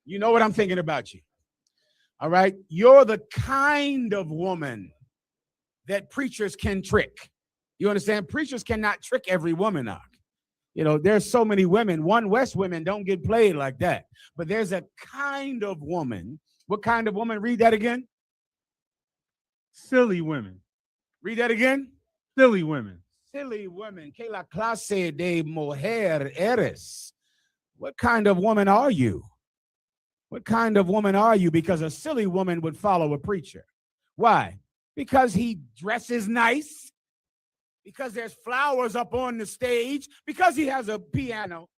You know what I'm thinking about you. All right. You're the kind of woman that preachers can trick. You understand? Preachers cannot trick every woman out. You know, there's so many women. One West women don't get played like that. But there's a kind of woman. What kind of woman? Read that again. Silly women. Read that again. Silly women. Silly women. Que la clase de mujer eres. What kind of woman are you? What kind of woman are you? Because a silly woman would follow a preacher. Why? Because he dresses nice. Because there's flowers up on the stage. Because he has a piano.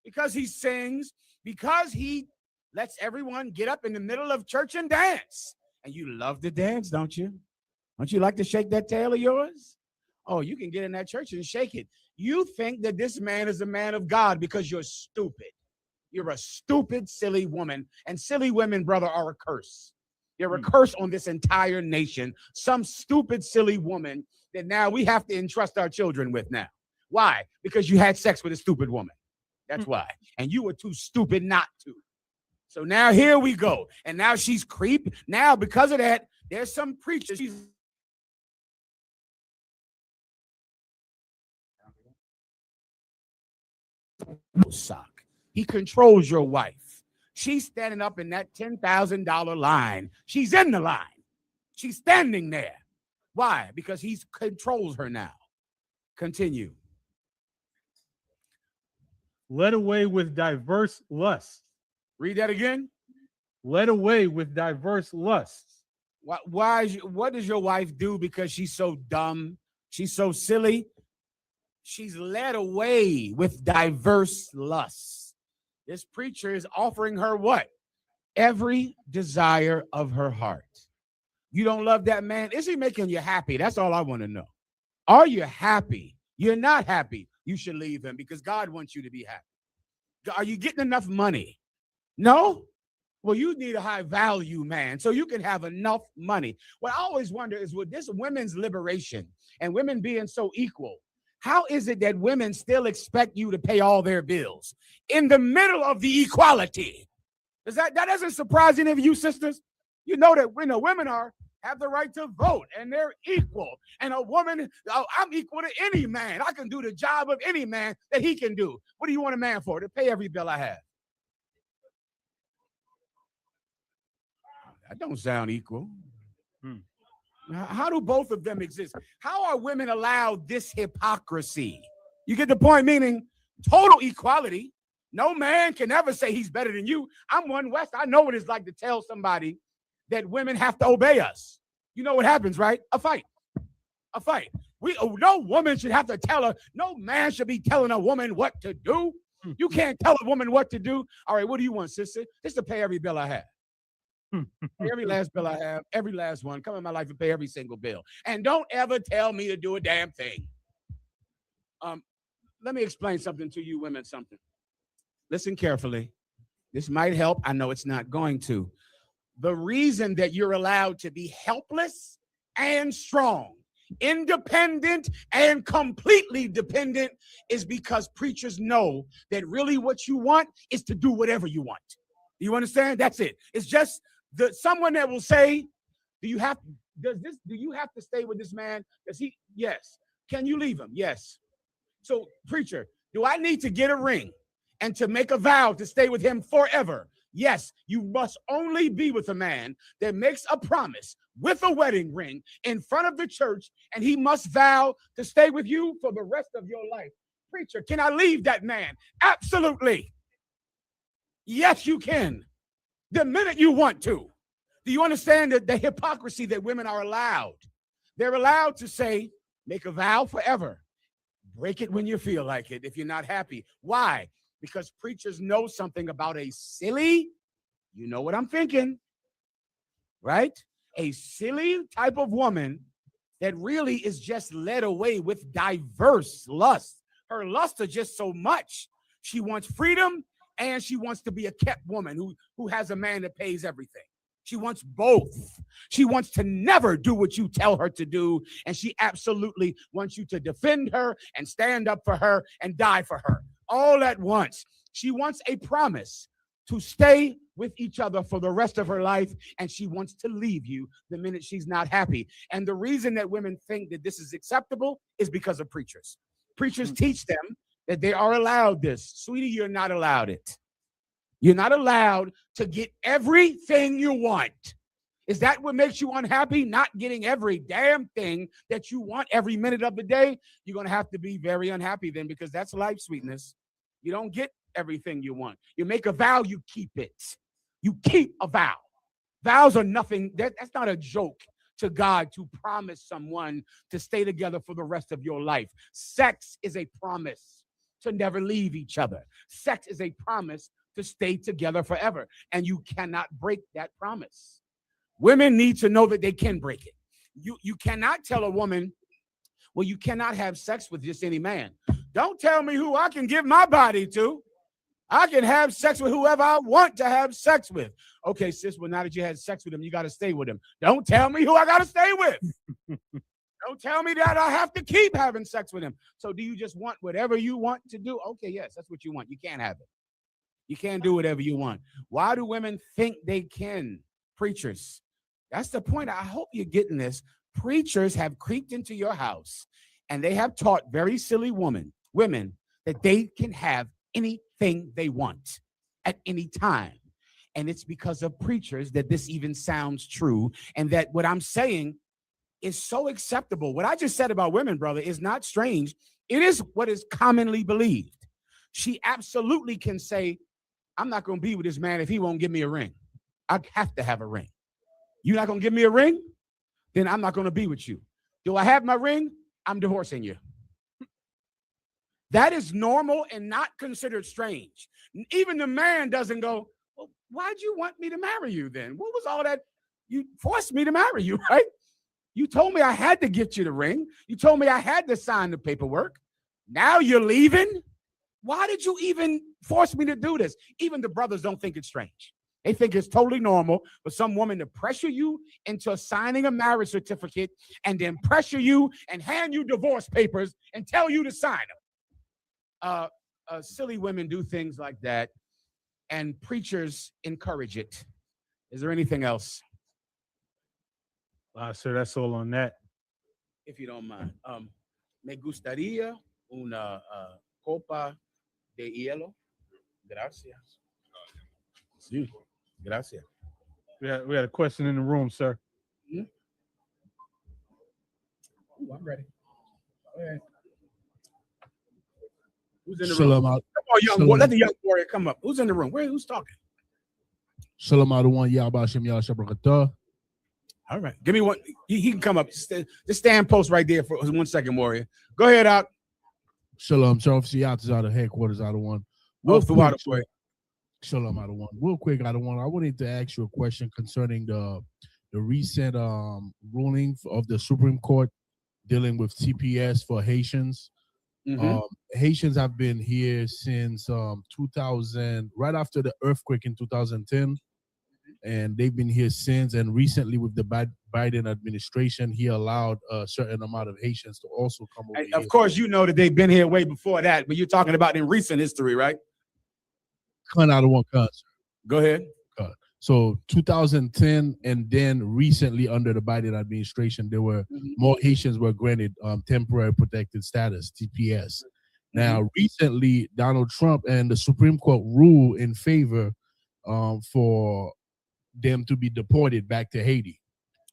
Because he sings. Because he lets everyone get up in the middle of church and dance. And you love to dance, don't you? Don't you like to shake that tail of yours? Oh, you can get in that church and shake it. You think that this man is a man of God because you're stupid. You're a stupid, silly woman. And silly women, brother, are a curse. They're a curse on this entire nation. Some stupid, silly woman that now we have to entrust our children with now. Why? Because you had sex with a stupid woman. That's why. And you were too stupid not to. So now here we go. And now she's creep. Now, because of that, there's some preachers. He controls your wife. She's standing up in that $10,000 line. She's in the line. She's standing there. Why? Because he controls her now. Continue. Led away with diverse lusts. Read that again. Led away with diverse lusts. What does your wife do because she's so dumb? She's so silly. She's led away with diverse lusts. This preacher is offering her what? Every desire of her heart. You don't love that man? Is he making you happy? That's all I want to know. Are you happy? You're not happy. You should leave him because God wants you to be happy. Are you getting enough money? No? Well, you need a high value man so you can have enough money. What I always wonder is with this women's liberation and women being so equal, How is it that women still expect you to pay all their bills in the middle of the equality? That doesn't surprise any of you sisters? You know that women have the right to vote and they're equal. And a woman, I'm equal to any man. I can do the job of any man that he can do. What do you want a man for? To pay every bill I have. That don't sound equal. How do both of them exist? How are women allowed this hypocrisy? You get the point, meaning total equality. No man can ever say he's better than you. I'm one West. I know what it's like to tell somebody that women have to obey us. You know what happens, right? A fight. A fight. No woman should have to tell her. No man should be telling a woman what to do. You can't tell a woman what to do. All right, what do you want, sister? Just to pay every bill I have. Every last bill I have, every last one. Come in my life and pay every single bill. And don't ever tell me to do a damn thing. Let me explain something to you women, something. Listen carefully. This might help. I know it's not going to. The reason that you're allowed to be helpless and strong, independent and completely dependent is because preachers know that really what you want is to do whatever you want. You understand? That's it. It's just someone that will say, do you have to stay with this man? Yes. Can you leave him? Yes. So, preacher, do I need to get a ring and to make a vow to stay with him forever? Yes, you must only be with a man that makes a promise with a wedding ring in front of the church, and he must vow to stay with you for the rest of your life. Preacher, can I leave that man? Absolutely. Yes, you can. The minute you want to. Do you understand the hypocrisy that women are allowed? They're allowed to say, make a vow forever. Break it when you feel like it if you're not happy. Why? Because preachers know something about a silly, you know what I'm thinking, right? A silly type of woman that really is just led away with diverse lusts. Her lusts are just so much. She wants freedom and she wants to be a kept woman who has a man that pays everything. She wants both. She wants to never do what you tell her to do, and she absolutely wants you to defend her and stand up for her and die for her. All at once. She wants a promise to stay with each other for the rest of her life, and she wants to leave you the minute she's not happy. And the reason that women think that this is acceptable is because of preachers. Preachers teach them that they are allowed this. Sweetie, you're not allowed it. You're not allowed to get everything you want. Is that what makes you unhappy? Not getting every damn thing that you want every minute of the day? You're going to have to be very unhappy then, because that's life, sweetness. You don't get everything you want. You make a vow, you keep it. You keep a vow. Vows are nothing. That's not a joke to God to promise someone to stay together for the rest of your life. Sex is a promise to never leave each other. Sex is a promise to stay together forever. And you cannot break that promise. Women need to know that they can break it. You cannot tell a woman, well, you cannot have sex with just any man. Don't tell me who I can give my body to. I can have sex with whoever I want to have sex with. Okay, sis, well, now that you had sex with him, you got to stay with him. Don't tell me who I got to stay with. Don't tell me that I have to keep having sex with him. So do you just want whatever you want to do? Okay, yes, that's what you want. You can't have it. You can't do whatever you want. Why do women think they can? Preachers. That's the point. I hope you're getting this. Preachers have creeped into your house and they have taught very silly women that they can have anything they want at any time. And it's because of preachers that this even sounds true, and that what I'm saying is so acceptable. What I just said about women, brother, is not strange. It is what is commonly believed. She absolutely can say, I'm not going to be with this man if he won't give me a ring. I have to have a ring. You're not going to give me a ring? Then I'm not going to be with you. Do I have my ring? I'm divorcing you. That is normal and not considered strange. Even the man doesn't go, well, why'd you want me to marry you then? What was all that? You forced me to marry you, right? You told me I had to get you the ring. You told me I had to sign the paperwork. Now you're leaving? Why did you even force me to do this? Even the brothers don't think it's strange. They think it's totally normal for some woman to pressure you into signing a marriage certificate and then pressure you and hand you divorce papers and tell you to sign them. Silly women do things like that, and preachers encourage it. Is there anything else? Sir, that's all on that. If you don't mind. Me gustaría una copa de hielo. Gracias. Sí. Gracias. We had a question in the room, sir. Ooh, I'm ready. Go ahead. Who's in the room? Come on, young boy. Let the young warrior come up. Who's in the room? Who's talking? Shalom Adawan Yabashim Yashabrakata. All right. Give me one. He can come up. Just stand post right there for 1 second, warrior. Go ahead, out. Shalom. Shalom. Out of headquarters, Adawan. Shalom, Adawan. Real quick, Adawan. I wanted to ask you a question concerning the recent ruling of the Supreme Court dealing with TPS for Haitians. Haitians have been here since 2000, right after the earthquake in 2010, and they've been here since. And recently, with the Biden administration, he allowed a certain amount of Haitians to also come over here. Of course, you know that they've been here way before that, but you're talking about in recent history, right? Go ahead. So 2010, and then recently under the Biden administration, there were more Haitians were granted temporary protected status, TPS. Now, recently, Donald Trump and the Supreme Court ruled in favor for them to be deported back to Haiti.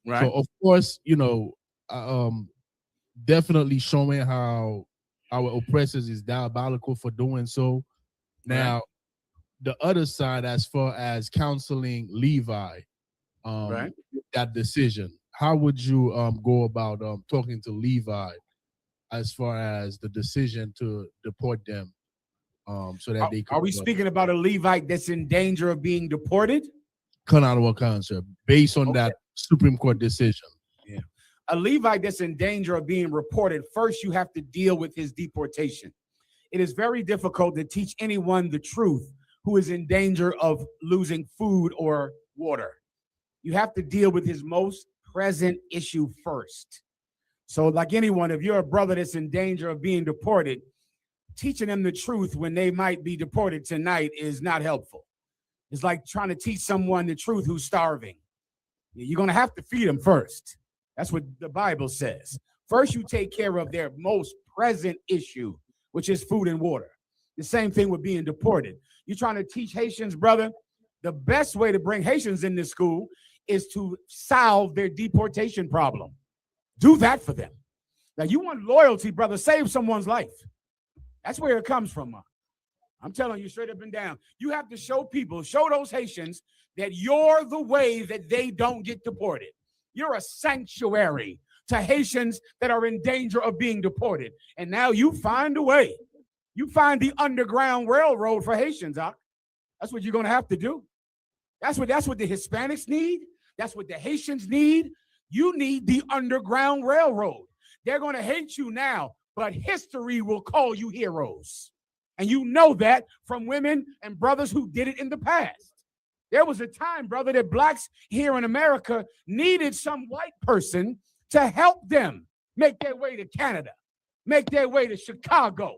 Right. So, of course, you know, definitely showing how our oppressors is diabolical for doing so. Now, the other side, as far as counseling Levi, that decision, how would you go about talking to Levi as far as the decision to deport them, so that they could? Are we speaking about a Levite that's in danger of being deported? Based on that Supreme Court decision. Yeah. A Levite that's in danger of being reported, first you have to deal with his deportation. It is very difficult to teach anyone the truth who is in danger of losing food or water. You have to deal with his most present issue first. So like anyone, if you're a brother that's in danger of being deported, teaching them the truth when they might be deported tonight is not helpful. It's like trying to teach someone the truth who's starving. You're going to have to feed them first. That's what the Bible says. First, you take care of their most present issue, which is food and water. The same thing with being deported. You're trying to teach Haitians, brother, the best way to bring Haitians in this school is to solve their deportation problem. Do that for them. Now, you want loyalty, brother, save someone's life. That's where it comes from. I'm telling you straight up and down. You have to show people, show those Haitians that you're the way that they don't get deported. You're a sanctuary to Haitians that are in danger of being deported. And now you find a way. You find the underground railroad for Haitians, huh? That's what you're going to have to do. That's what the Hispanics need. That's what the Haitians need. You need the underground railroad. They're going to hate you now, but history will call you heroes. And you know that from women and brothers who did it in the past. There was a time, brother, that blacks here in America needed some white person to help them make their way to Canada, make their way to Chicago,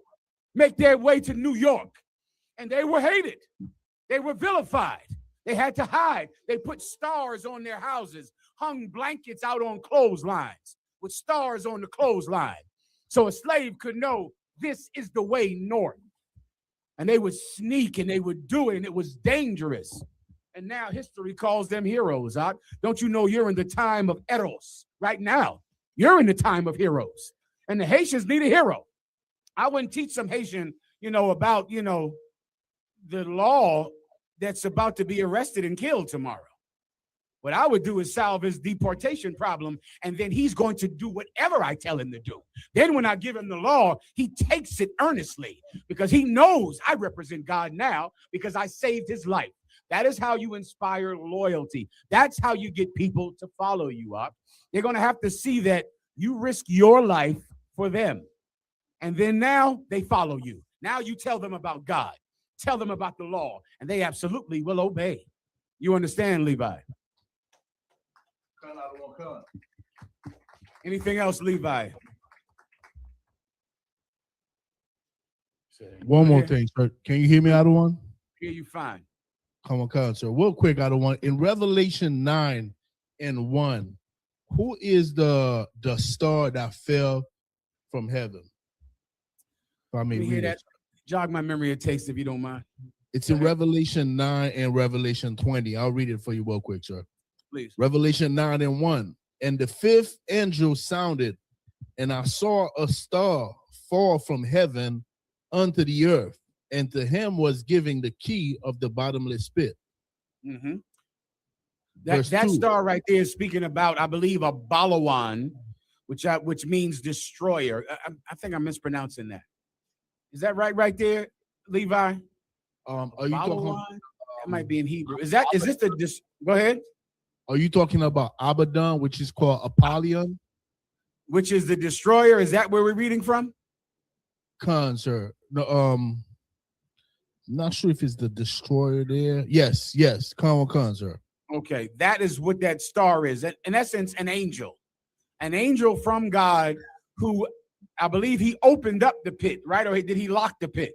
make their way to New York. And they were hated. They were vilified. They had to hide. They put stars on their houses, hung blankets out on clotheslines with stars on the clothesline. So a slave could know this is the way north. And they would sneak and they would do it, and it was dangerous. And now history calls them heroes. Huh? Don't you know you're in the time of Eros right now? You're in the time of heroes. And the Haitians need a hero. I wouldn't teach some Haitian, about, the law that's about to be arrested and killed tomorrow. What I would do is solve his deportation problem, and then he's going to do whatever I tell him to do. Then when I give him the law, he takes it earnestly because he knows I represent God now because I saved his life. That is how you inspire loyalty. That's how you get people to follow you up. They're going to have to see that you risk your life for them. And then now they follow you. Now you tell them about God. Tell them about the law, and they absolutely will obey. You understand, Levi? Anything else, Levi? One more thing, sir. Can you hear me out of one? Hear you fine. Come on, sir. Real quick, out of one. In Revelation 9:1, who is the star that fell from heaven? If I may Let me hear read that. it. Jog my memory a taste if you don't mind. It's in Revelation 9 and Revelation 20. I'll read it for you real quick, sir. Please. Revelation 9:1. And the fifth angel sounded, and I saw a star fall from heaven unto the earth, and to him was giving the key of the bottomless pit. Mm-hmm. Verse That 2. star right there is speaking about, I believe, a Balawan, which means destroyer. I think I'm mispronouncing that. Is that right there, Levi? Are you Balawan? talking? That might be in Hebrew. Is this the? Go ahead. Are you talking about Abaddon, which is called Apollyon? Which is the destroyer? Is that where we're reading from? Sir. No, not sure if it's the destroyer there. Yes, sir. Okay, that is what that star is. In essence, an angel from God who, I believe, he opened up the pit, right? Or did he lock the pit?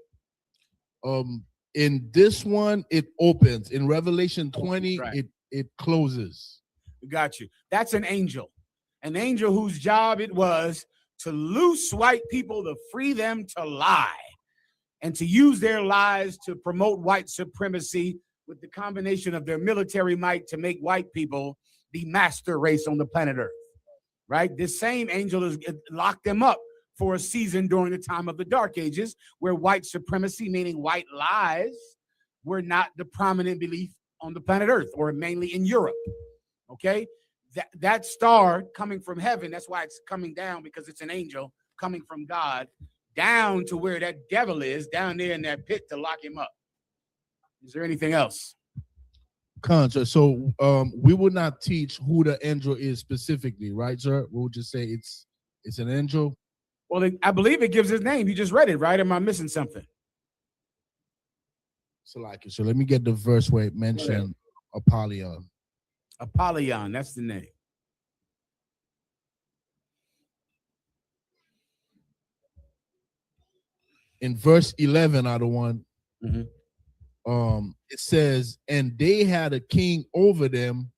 In this one, it opens. In Revelation 20, right. it closes. Got you. That's an angel whose job it was to loose white people, to free them to lie, and to use their lies to promote white supremacy with the combination of their military might to make white people the master race on the planet Earth, right? This same angel has locked them up for a season during the time of the Dark Ages, where white supremacy, meaning white lies, were not the prominent belief on the planet Earth, or mainly in Europe, okay? That star coming from heaven, that's why it's coming down, because it's an angel coming from God down to where that devil is, down there in that pit to lock him up. Is there anything else? Sir. So we would not teach who the angel is specifically, right, sir? We'll just say it's an angel. Well, I believe it gives his name. You just read it, right? Am I missing something? So let me get the verse where it mentioned Apollyon. Apollyon, that's the name. In verse 11, out of one, it says, and they had a king over them,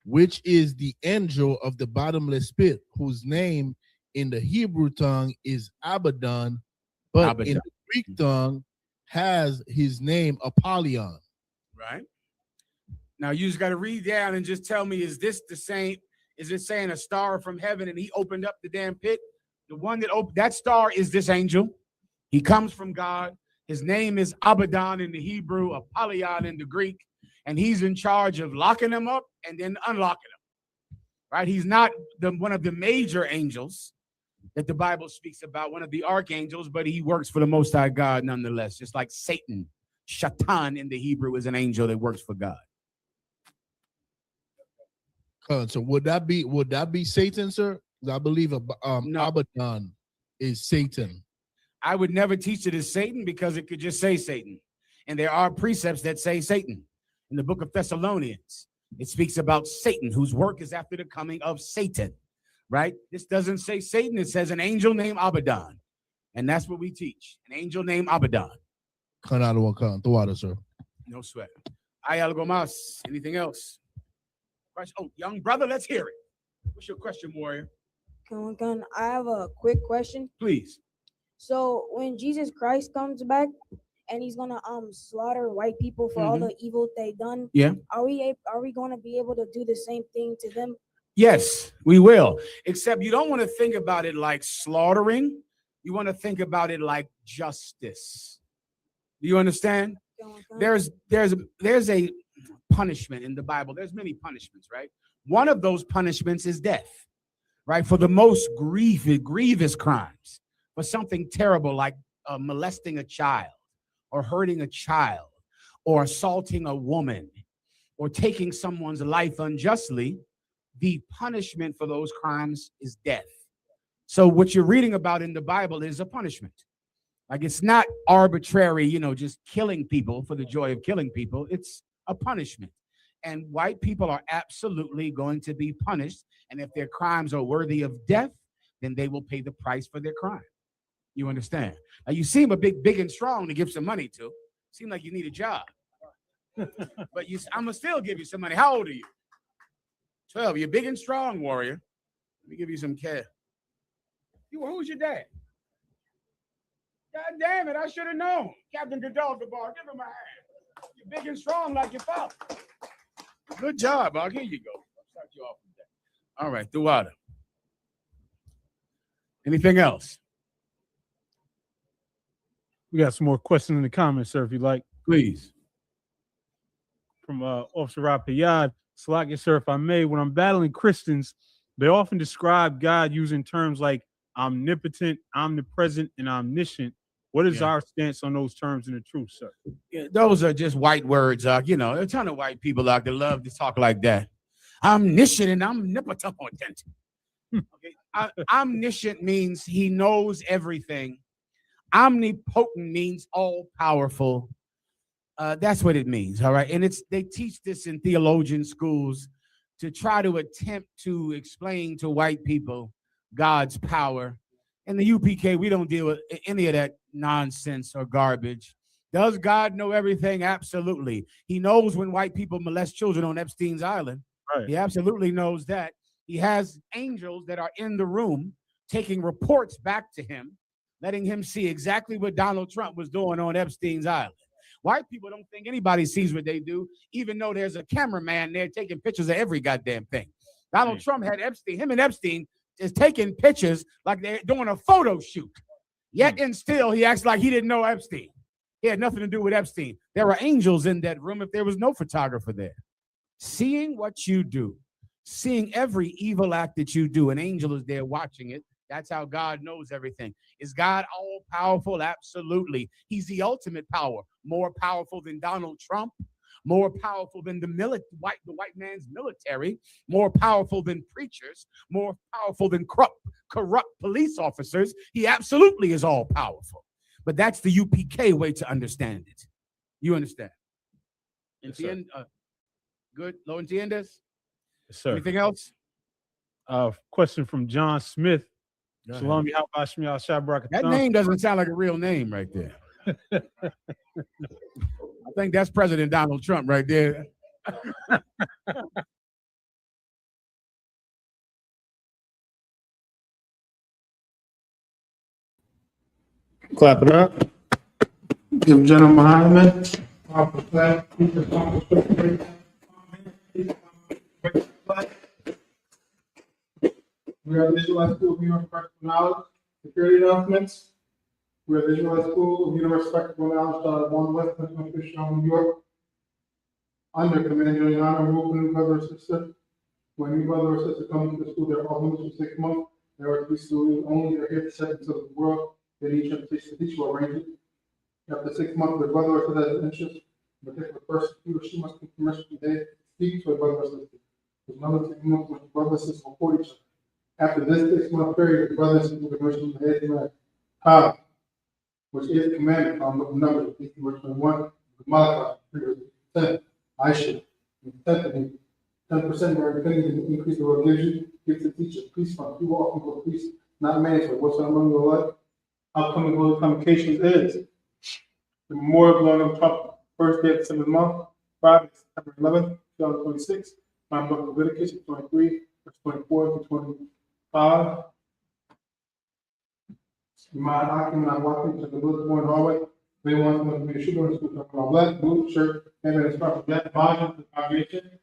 which is the angel of the bottomless pit, whose name in the Hebrew tongue is Abaddon, but in the Greek tongue has his name Apollyon. Right. Now you just got to read down and just tell me, is this the same? Is it saying a star from heaven and he opened up the damn pit? The one that opened that star is this angel. He comes from God. His name is Abaddon in the Hebrew, Apollyon in the Greek, and he's in charge of locking them up and then unlocking them. Right? He's not one of the major angels that the Bible speaks about, one of the archangels, but he works for the Most High God nonetheless, just like Satan. Shaitan in the Hebrew is an angel that works for God. So would that be Satan, sir? I believe Abaddon is Satan. I would never teach it as Satan, because it could just say Satan. And there are precepts that say Satan. In the book of Thessalonians, it speaks about Satan, whose work is after the coming of Satan, right? This doesn't say Satan. It says an angel named Abaddon. And that's what we teach, an angel named Abaddon. Sir. No sweat. Hay algo más? Anything else? Oh, young brother, let's hear it. What's your question, warrior? I have a quick question. Please. So when Jesus Christ comes back and he's gonna slaughter white people for all the evil they done, are we gonna be able to do the same thing to them? Yes, we will. Except you don't want to think about it like slaughtering. You want to think about it like justice. Do you understand? There's a punishment in the Bible. There's many punishments, right? One of those punishments is death, right? For the most grievous crimes, for something terrible like molesting a child or hurting a child or assaulting a woman or taking someone's life unjustly, the punishment for those crimes is death. So what you're reading about in the Bible is a punishment. Like, it's not arbitrary, just killing people for the joy of killing people. It's a punishment. And white people are absolutely going to be punished. And if their crimes are worthy of death, then they will pay the price for their crime. You understand? Now you seem a big and strong to give some money to. Seem like you need a job. But I'm gonna still give you some money. How old are you? 12. You're big and strong, warrior. Let me give you some cash. Who's your dad? God damn it, I should have known. Captain Gaddafi, give him a hand. You're big and strong like your father. Good job, Bob. Here you go. I'll start you off with that. All right, Duwada. Anything else? We got some more questions in the comments, sir, if you like. Please. From Officer Rapayad. Salakia, sir, if I may, when I'm battling Christians, they often describe God using terms like omnipotent, omnipresent, and omniscient. What is our stance on those terms in the truth, sir? Yeah, those are just white words. You know, there are a ton of white people out there love to talk like that. Omniscient and omnipotent. Okay. Omniscient means he knows everything. Omnipotent means all powerful. That's what it means. All right. And they teach this in theologian schools to try to attempt to explain to white people God's power. In the UPK, we don't deal with any of that nonsense or garbage. Does God know everything? Absolutely. He knows when white people molest children on Epstein's Island. Right. He absolutely knows that. He has angels that are in the room taking reports back to him, letting him see exactly what Donald Trump was doing on Epstein's Island. White people don't think anybody sees what they do, even though there's a cameraman there taking pictures of every goddamn thing. Donald Trump had Epstein. Him and Epstein is taking pictures like they're doing a photo shoot. Yet and still, he acts like he didn't know Epstein. He had nothing to do with Epstein. There were angels in that room if there was no photographer there. Seeing what you do, seeing every evil act that you do, an angel is there watching it. That's how God knows everything. Is God all powerful? Absolutely. He's the ultimate power, more powerful than Donald Trump, more powerful than the white man's military, more powerful than preachers, more powerful than corrupt police officers. He absolutely is all powerful. But that's the UPK way to understand it. You understand? Yes, sir. Good. Lo entiendes? Yes, sir. Anything else? Question from John Smith. Shalom, that name doesn't sound like a real name right there. I think that's President Donald Trump right there. Clap it up. Give General Mahayaman. We are the Israelite School of Universal Practical Knowledge. Security announcements. We are the Israelite School of Universal Practical Knowledge, 1 West New York. Under Command Yana, Rule new brother or sister. When new brother or sister comes to the school, they are all limits for 6 months. They are to be students only. They are here to set into the world. Then each teacher will arrange it. After 6 months, the brother or sister has interest. But if the person, he or she must give permission from there to speak to a brother or sister. There's another 6 months when the brother or sister will report each other. After this 6 month period, the brother and sister will permission from the head to the which is commanded on the number 21, Malachi, 10, I.S.U.P.K. 10% of every penny the increase the Lord gives you, give to the teacher, priest fund, you often go to priest, not mandatory. What's among your life? Upcoming holy convocations is the Memorial Blowing of Trumpet, first day of the 7th month, Friday, September 11th, 2026. My book of Leviticus 23, verse 24 to 25. Not walking to the Billboard hallway. They want them to be a shooter in school. Black, blue shirt, and then it's proper black volume to the congregation.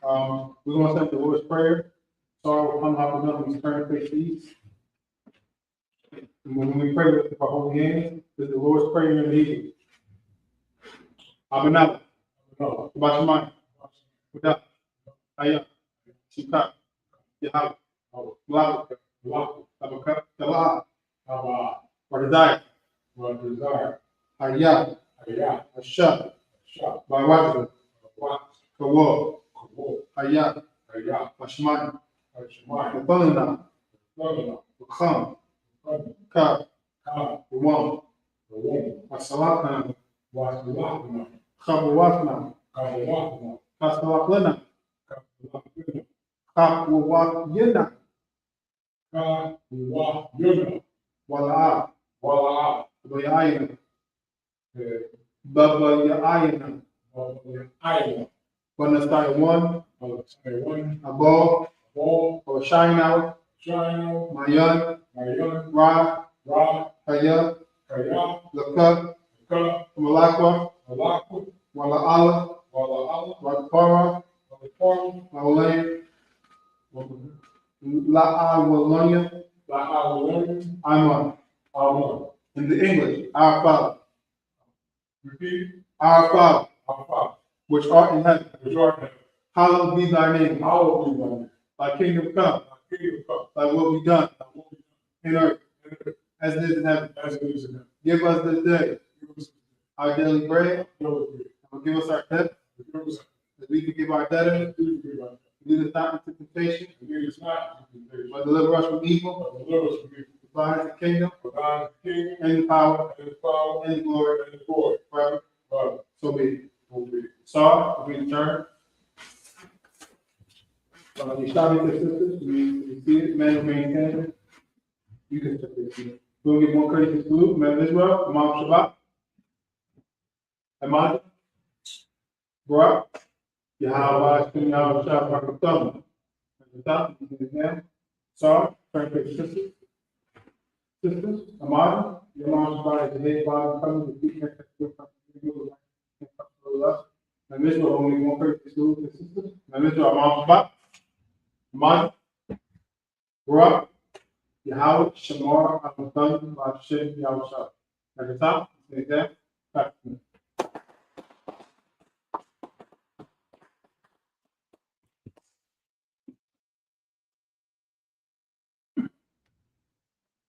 We're going to say the Lord's Prayer. So we'll come out of them and turn face east. And when we pray with our holy hands, there's the Lord's Prayer in the evening. Amen. About your mind. Without I.S.U.P.K. Yahweh. Or desire. I.S.U.P.K. By watching. Kawal. I.S.U.P.K. Ashmai. Nathana. Wakam. Ka. Wam. Wasalatna. Khabawatna. Kasawakuna. Kakwawakuna. Wala'a. Bayayana. Babayayana. When the start one, above, or shine out, Mayan, Ra, Kaya, Laka, Malakwa, Wala Allah, Wakpara, Malay, La'awalanya, Aman. In the English, our Father. Repeat. Our Father. Which art in heaven. Hallowed be thy name. Thy kingdom come. Thy will be done. In earth. As it is in heaven. Give us this day our daily bread. And give us our debt. As we forgive our debtors. Lead us not into temptation. But deliver us from evil. For thine is the kingdom. And the power. And the glory. Forever. So be it. So, we return. The Islamic sisters, we see it, men remain attentive. You can take this. We'll get more courteous salute. Man of Israel, Imam Shabbat, Ahmad, Barak, Yahweh, Yahweh, Shabbat, Rakam. At the top, you can examine. Sorry, turn to the sisters. Sisters, Ahmad, Imam Shabbat is the head body, coming to feet, and and Israel only one person to the sisters. And Israel, Imam Shabbat, Ahmad, Barak, Yahweh, Shamar, Al-Mutan, Hashem, Yahweh. At the top, the exam,